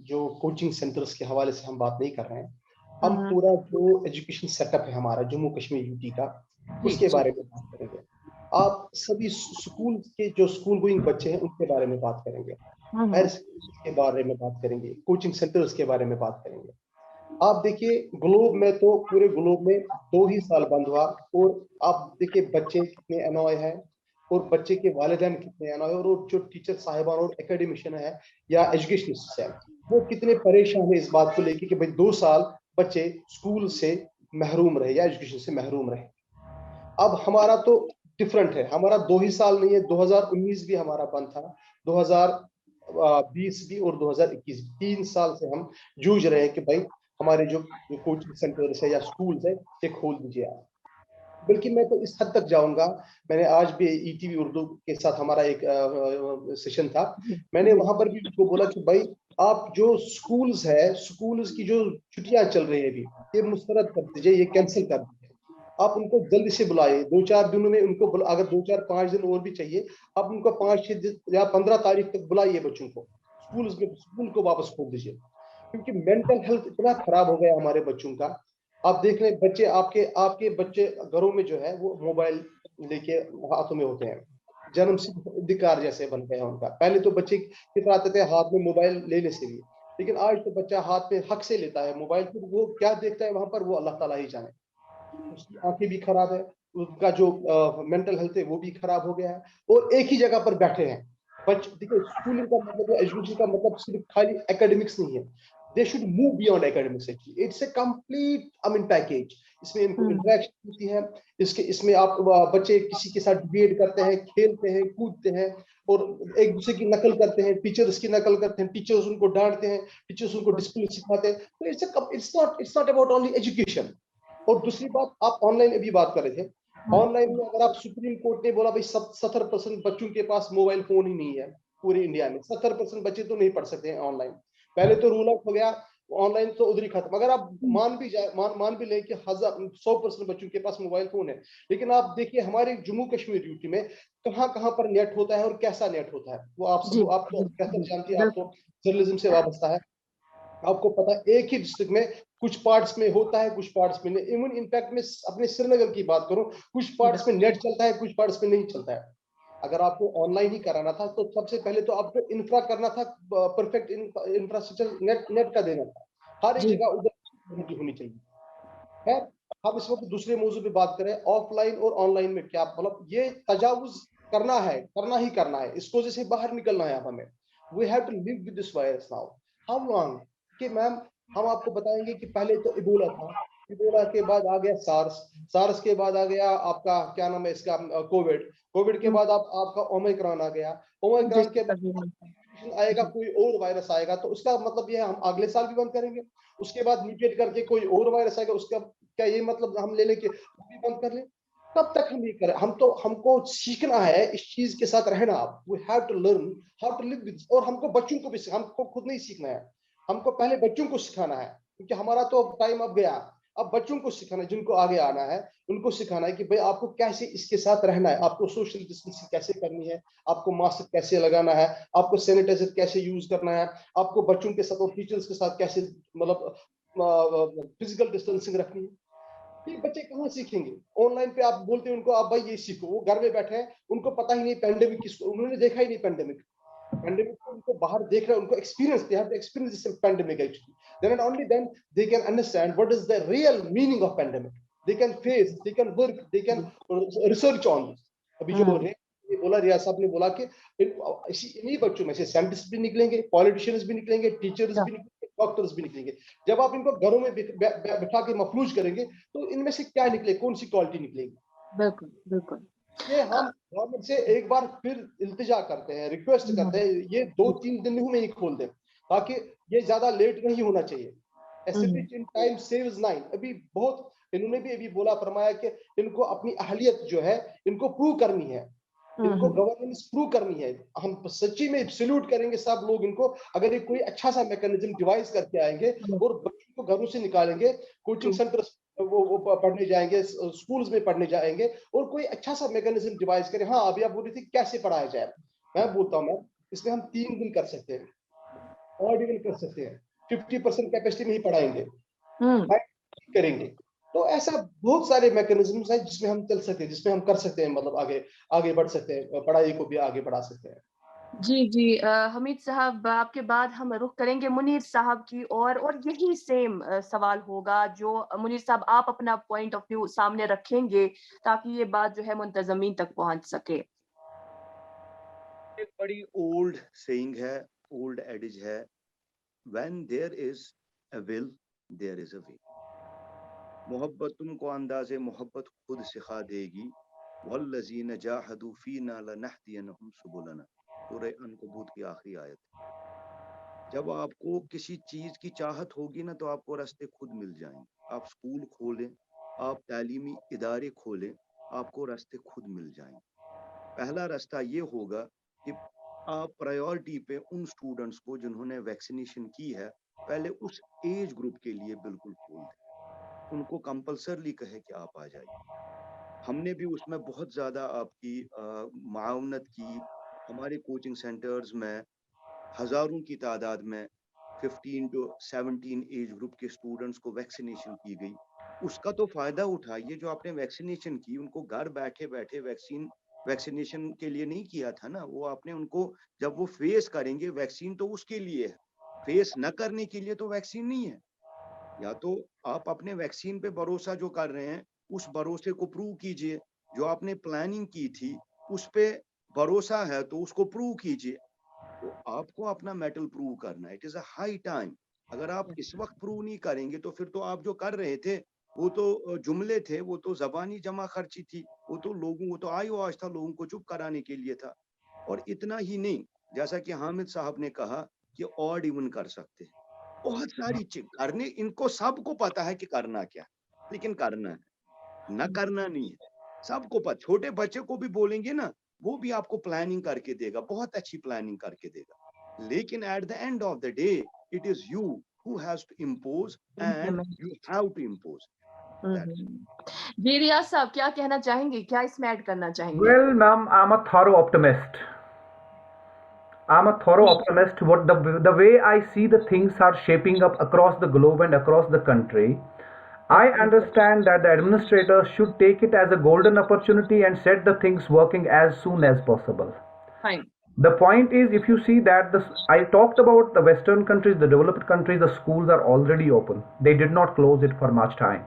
जो कोचिंग सेंटर्स के हवाले से हम बात नहीं कर रहे हैं, हम पूरा जो एजुकेशन सेटअप है हमारा जम्मू कश्मीर यूटी का, उसके बारे में बात करेंगे। आप सभी स्कूल गोइंग बच्चे हैं उनके बारे में बात करेंगे, हायर स्कूल के बारे में बात करेंगे, कोचिंग सेंटर्स के बारे में बात करेंगे। आप देखिए ग्लोब में तो पूरे ग्लोब में 2 ही साल बंद हुआ, और आप देखिए बच्चे कितने अनॉय हैं और बच्चे के वालिदैन कितने अनॉय, और जो टीचर साहिबान और एकेडमिशियन है या एजुकेशनिस्ट है वो कितने परेशान है इस बात को लेके कि भाई 2 साल बच्चे स्कूल से महरूम रहे या एजुकेशन से महरूम रहे। अब हमारा तो डिफरेंट है, हमारा 2 ही साल नहीं है, 2019 भी हमारा बंद था, 2020 भी और 2021 भी, 3 साल से हम जूझ रहे हैं कि भाई हमारे जो कोचिंग सेंटर्स है या स्कूल्स है ये खोल दीजिए आप। बल्कि मैं तो इस हद तक जाऊंगा, मैंने आज भी ईटीवी उर्दू के साथ हमारा एक सेशन था, मैंने वहां पर भी उनको बोला कि भाई आप जो स्कूल्स है, स्कूल्स की जो छुट्टियां चल रही है अभी, ये मुस्तरद कर दीजिए, ये कैंसिल कर दीजिए। आप उनको जल्दी से बुलाइए, 2-4 दिनों में उनको अगर 2-4-5 दिन और भी चाहिए, आप उनको 5-6 दिन या 15 तारीख तक बुलाइए बच्चों को, स्कूल को वापस खोल दीजिए। क्योंकि मेंटल हेल्थ इतना खराब हो गया हमारे बच्चों का। आप देख लें बच्चे, आपके बच्चे घरों में जो है वो मोबाइल लेके हाथों में होते हैं, जन्म से अधिकार जैसे बन गया उनका। पहले तो बच्चे कितना आते थे हाथ में मोबाइल लेने से भी, लेकिन आज तो बच्चा हाथ में हक से लेता है मोबाइल, फिर वो क्या देखता है वहां पर वो अल्लाह ताला ही जाने। उसकी आंखें भी खराब है, उनका जो मेंटल हेल्थ है वो भी खराब हो गया है, और एक ही जगह पर बैठे हैं बच्चे। देखिए स्कूलिंग का मतलब, एजुकेशन का मतलब सिर्फ खाली एकेडमिक्स नहीं है, they should move beyond academics. Actually it's a complete package. इसमें इनको इंटरेक्शन होती है, इसमें आप बच्चे किसी के साथ डिबेट करते हैं, खेलते हैं, कूदते हैं, और एक दूसरे की नकल करते हैं, टीचर्स की नकल करते हैं, टीचर्स उनको डांटते हैं, टीचर्स उनको डिसिप्लिन सिखाते हैं। तो it's not about only education. और दूसरी बात, आप ऑनलाइन अभी बात कर रहे थे, ऑनलाइन में अगर आप, सुप्रीम कोर्ट ने बोला भाई 70% बच्चों के पास मोबाइल फोन ही नहीं है पूरे इंडिया में, 70% बच्चे तो नहीं पढ़ सकते हैं ऑनलाइन। पहले तो रूल आउट हो गया, ऑनलाइन तो उधर ही खत्म। अगर आप मान भी लें कि 100% बच्चों के पास मोबाइल फोन है, लेकिन आप देखिए हमारे जम्मू कश्मीर यूटी में कहाँ कहाँ पर नेट होता है और कैसा नेट होता है, वो आप तो बेहतर जानती है, आप तो जर्नलिज्म से वाबस्ता है, आपको पता है एक ही डिस्ट्रिक्ट में कुछ पार्ट्स में होता है, कुछ पार्ट्स में नहीं। इवन इनफैक्ट मैं अपने श्रीनगर की बात करूं, कुछ पार्ट्स में नेट चलता है, कुछ पार्ट्स में नहीं चलता है। अगर आपको ऑनलाइन ही कराना था तो सबसे पहले तो आपको इंफ्रा करना था, परफेक्ट इंफ्रास्ट्रक्चर नेट का देना था, हर एक जगह उधर होनी चाहिए है। हम इस वक्त दूसरे मौजू पे बात करें, ऑफलाइन और ऑनलाइन में क्या मतलब, ये तजावुज करना है, करना ही करना है, इसको जैसे बाहर निकलना है हमें। We have to live with this virus now. How long कि मैम, हम आपको बताएंगे कि पहले तो इबोला था, इबोला के बाद आ गया सार्स, सार्स के बाद आ गया आपका क्या नाम है इसका, कोविड, कोविड के बाद आपका ओमिक्रॉन आ गया, ओमिक्रॉन के बाद आएगा कोई और वायरस आएगा, तो उसका मतलब ये हम अगले साल भी बंद करेंगे, उसके बाद म्यूटेट करके कोई और वायरस आएगा, उसका क्या ये मतलब हम ले लेके भी बंद कर लें? कब तक हम ये करें? हमको सीखना है इस चीज के साथ रहना। We have to learn how to live with, और हमको बच्चों को भी, हमको खुद नहीं सीखना है, हमको पहले बच्चों को सिखाना है, क्योंकि हमारा तो टाइम अब गया। अब बच्चों को सिखाना है, जिनको आगे आना है उनको सिखाना है कि भाई आपको कैसे इसके साथ रहना है, आपको सोशल डिस्टेंसिंग कैसे करनी है, आपको मास्क कैसे लगाना है, आपको सैनिटाइजर कैसे यूज करना है, आपको बच्चों के साथ और टीचर्स के साथ कैसे मतलब फिजिकल डिस्टेंसिंग रखनी है। ये बच्चे कहाँ सीखेंगे? ऑनलाइन पे आप बोलते हैं उनको आप भाई ये सीखो, वो घर में बैठे हैं, उनको पता ही नहीं पैंडेमिक किसको, उन्होंने देखा ही नहीं पैंडेमिक। पैंडेमिक को उनको बाहर देख रहा है, उनको experience, they have to experience this pandemic actually, then and only then they can understand what is the real meaning of pandemic. They can face, they can work, they can research on this. अभी जो बोला, रियाज साहब ने बोला कि इन्हीं बच्चों में से साइंटिस्ट भी निकलेंगे, पॉलिटिशियंस भी निकलेंगे, टीचर्स भी निकलेंगे, डॉक्टर्स भी निकलेंगे। जब आप इनको घरों में बिठा के मफलूज करेंगे तो इनमें से क्या निकले, कौन सी क्वालिटी निकलेगी? बिल्कुल बिल्कुल। ये हम गवर्नमेंट से एक बार फिर इल्तिजा करते हैं, रिक्वेस्ट करते हैं, ये 2-3 दिन में ही खोल दें, ताकि ये ज्यादा लेट नहीं होना चाहिए। In time saves 9। अभी बहुत इन्होंने भी अभी बोला, फरमाया कि इनको अपनी अहलियत जो है इनको प्रूव करनी है, इनको गवर्नेंस प्रूव करनी है। हम सच्ची में सैल्यूट करेंगे सब लोग इनको, अगर ये कोई अच्छा सा मैकेनिज्म डिवाइस करके आएंगे और बच्चों को घरों से निकालेंगे, कोचिंग सेंटर वो पढ़ने जाएंगे, स्कूल्स में पढ़ने जाएंगे, और कोई अच्छा सा मैकेनिज्म डिवाइस करें। हाँ, अभी आप बोल रही थी कैसे पढ़ाया जाए, मैं बोलता हूँ मैम, इसमें हम 3 दिन कर सकते हैं, और दिन कर सकते हैं, 50% कैपेसिटी में ही पढ़ाएंगे, करेंगे। तो ऐसा बहुत सारे मैकेनिज्म्स हैं जिसमें हम चल सकते हैं, जिसमें हम कर सकते हैं, मतलब आगे बढ़ सकते हैं, पढ़ाई को भी आगे बढ़ा सकते हैं। जी, हमीद साहब, आपके बाद हम रुख करेंगे मुनीर साहब की ओर, और यही सेम सवाल होगा जो मुनीर साहब आप अपना पॉइंट ऑफ व्यू सामने रखेंगे ताकि ये बात जो है मुंतज़मीन तक पहुँच सके। एक बड़ी ओल्ड सेइंग है, ओल्ड एडिज है, when there is a will there is a way. मोहब्बत तुमको अंदाज़े मोहब्बत खुद सिखा देगी, वल्लज़ीन जाहदू फीना लनहदियनहुम सुबुलना। सूरह अनकबूत की आखिरी आयत। जब आपको किसी चीज की चाहत होगी ना, तो आपको रास्ते खुद मिल जाएंगे। आप स्कूल खोलें, आप तालीमी इदारे खोलें, आपको रास्ते खुद मिल जाएंगे। पहला रास्ता ये होगा कि आप प्रायोरिटी पे उन स्टूडेंट्स को जिन्होंने वैक्सीनेशन की है, पहले उस एज ग्रुप के लिए बिल्कुल खोल दें, उनको कंपल्सरली कहे कि आप आ जाइए। हमने भी उसमें बहुत ज़्यादा आपकी मावनत की। हमारे कोचिंग सेंटर्स में हज़ारों की तादाद में 15 टू 17 एज ग्रुप के स्टूडेंट्स को वैक्सीनेशन की गई। उसका तो फ़ायदा उठाइए। जो आपने वैक्सीनेशन की, उनको घर बैठे-बैठे वैक्सीनेशन के लिए नहीं किया था ना, वो आपने उनको, जब वो फेस करेंगे, वैक्सीन तो उसके लिए है, फेस न करने के लिए तो वैक्सीन नहीं है। या तो आप अपने वैक्सीन पे भरोसा जो कर रहे हैं, उस भरोसे को प्रूव कीजिए। जो आपने प्लानिंग की थी, उस पे भरोसा है तो उसको प्रूव कीजिए। तो आपको अपना मेटल प्रूव करना है। It is a high time. अगर आप इस वक्त प्रूव नहीं करेंगे तो फिर तो आप जो कर रहे थे वो तो जुमले थे, वो तो जबानी जमा खर्ची थी, वो तो आयो आज था, लोगों को चुप कराने के लिए था। और इतना ही नहीं, जैसा कि हामिद साहब ने कहा कि ऑड इवन कर सकते हैं। बहुत सारी चीज करने, इनको सबको पता है कि करना क्या है, लेकिन करना है, न करना नहीं है। सबको पता, छोटे बच्चे को भी बोलेंगे ना, वो भी आपको प्लानिंग करके देगा, बहुत अच्छी प्लानिंग करके देगा। लेकिन at the end of the day it is you who has to impose, and you have to impose that. जी, रियाज साहब क्या कहना चाहेंगे? क्या इसमें ऐड करना चाहेंगे? Well, ma'am, I'm a thorough optimist. I'm a thorough optimist. What the way I see the things are shaping up across the globe and across the country, I understand that the administrators should take it as a golden opportunity and set the things working as soon as possible. Fine. The point is, if you see that I talked about the Western countries, the developed countries, the schools are already open. They did not close it for much time.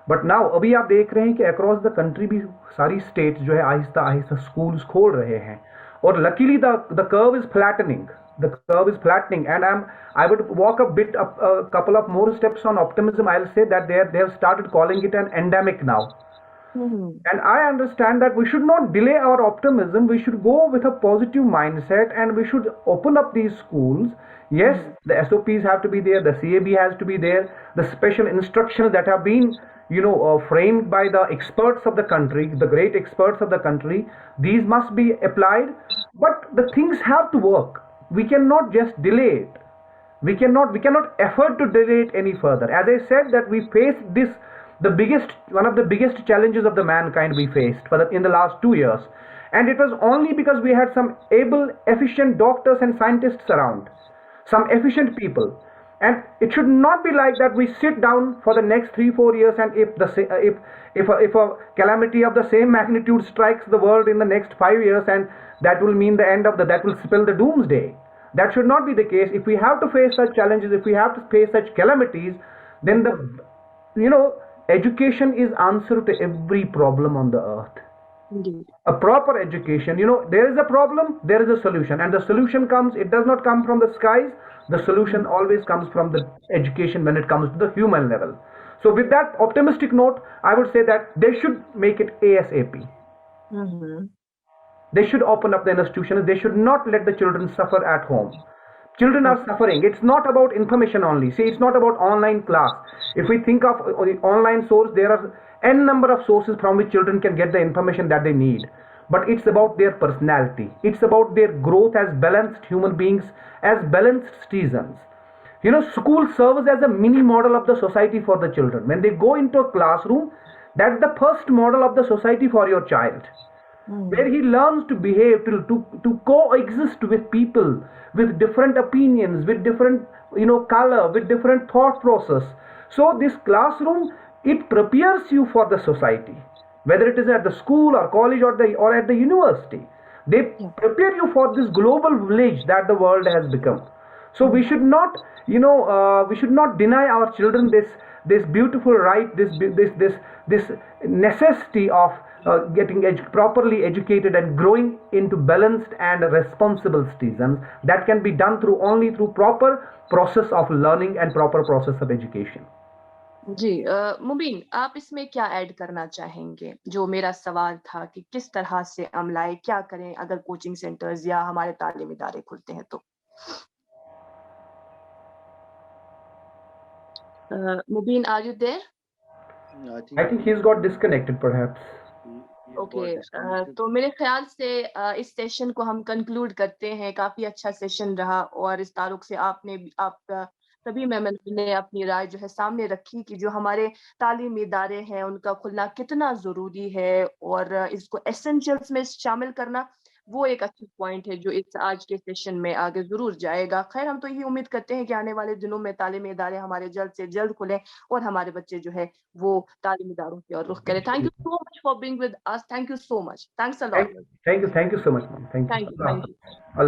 But now अभी आप देख रहे हैं कि across the country भी सारी states जो है आहिस्ता आहिस्ता स्कूल्स खोल रहे हैं, और luckily the curve is flattening, the curve is flattening, and I would walk a bit couple of more steps on optimism. I'll say that they have started calling it an endemic now. And I understand that we should not delay our optimism. We should go with a positive mindset and we should open up these schools. Yes, the SOPs have to be there, the CAB has to be there, the special instructions that have been, framed by the experts of the country, the great experts of the country, these must be applied. But the things have to work. We cannot just delay it. We cannot afford to delay it any further. As I said, that we faced this, one of the biggest challenges of the mankind we faced in the last 2 years, and it was only because we had some able, efficient doctors and scientists around, some efficient people. And it should not be like that we sit down for the next 3-4 years, and if a calamity of the same magnitude strikes the world in the next 5 years, and that will mean the end of that will spell the doomsday. That should not be the case. If we have to face such challenges, if we have to face such calamities, then education is answer to every problem on the earth. Indeed. A proper education, there is a problem, there is a solution, and the solution comes, it does not come from the skies. The solution always comes from the education when it comes to the human level. So with that optimistic note, I would say that they should make it ASAP. They should open up the institutions. They should not let the children suffer at home. Children are suffering. It's not about information only. See, it's not about online class. If we think of the online source, there are n number of sources from which children can get the information that they need. But it's about their personality. It's about their growth as balanced human beings, as balanced citizens. School serves as a mini model of the society for the children. When they go into a classroom, that's the first model of the society for your child, where he learns to behave, to coexist with people with different opinions, with different color, with different thought process. So this classroom, it prepares you for the society, whether it is at the school or college or at the university. They Yeah. prepare you for this global village that the world has become. So we should not, we should not deny our children this beautiful right, this necessity of getting properly educated and growing into balanced and responsible citizens. That can be done only through proper process of learning and proper process of education. जी मुबीन, आप इसमें क्या add करना चाहेंगे? जो मेरा सवाल था कि किस तरह से अमलाए, क्या करें अगर कोचिंग सेंटर्स या हमारे तालीमी इदारे खुलते हैं तो? Mubeen, are you there? I think he's got disconnected perhaps. Okay तो मेरे ख्याल से इस सेशन को हम कंक्लूड करते हैं। काफी अच्छा सेशन रहा और इस ताल्लुक से आप सभी मेंबर्स ने अपनी राय जो है सामने रखी कि जो हमारे तालीमी इदारे हैं उनका खुलना कितना ज़रूरी है और इसको एसेंशियल्स में शामिल करना वो एक अच्छा पॉइंट है जो इस आज के सेशन में आगे ज़रूर जाएगा। खैर, हम तो यही उम्मीद करते हैं कि आने वाले दिनों में तालीमी इदारे हमारे जल्द से जल्द खुलें और हमारे बच्चे जो है वो तालीमी इदारों की ओर रुख करें। Thank you so much for being with us. Thank you so much. Thanks a lot. Thank you so much, ma'am. Thank you. Thank you. Allah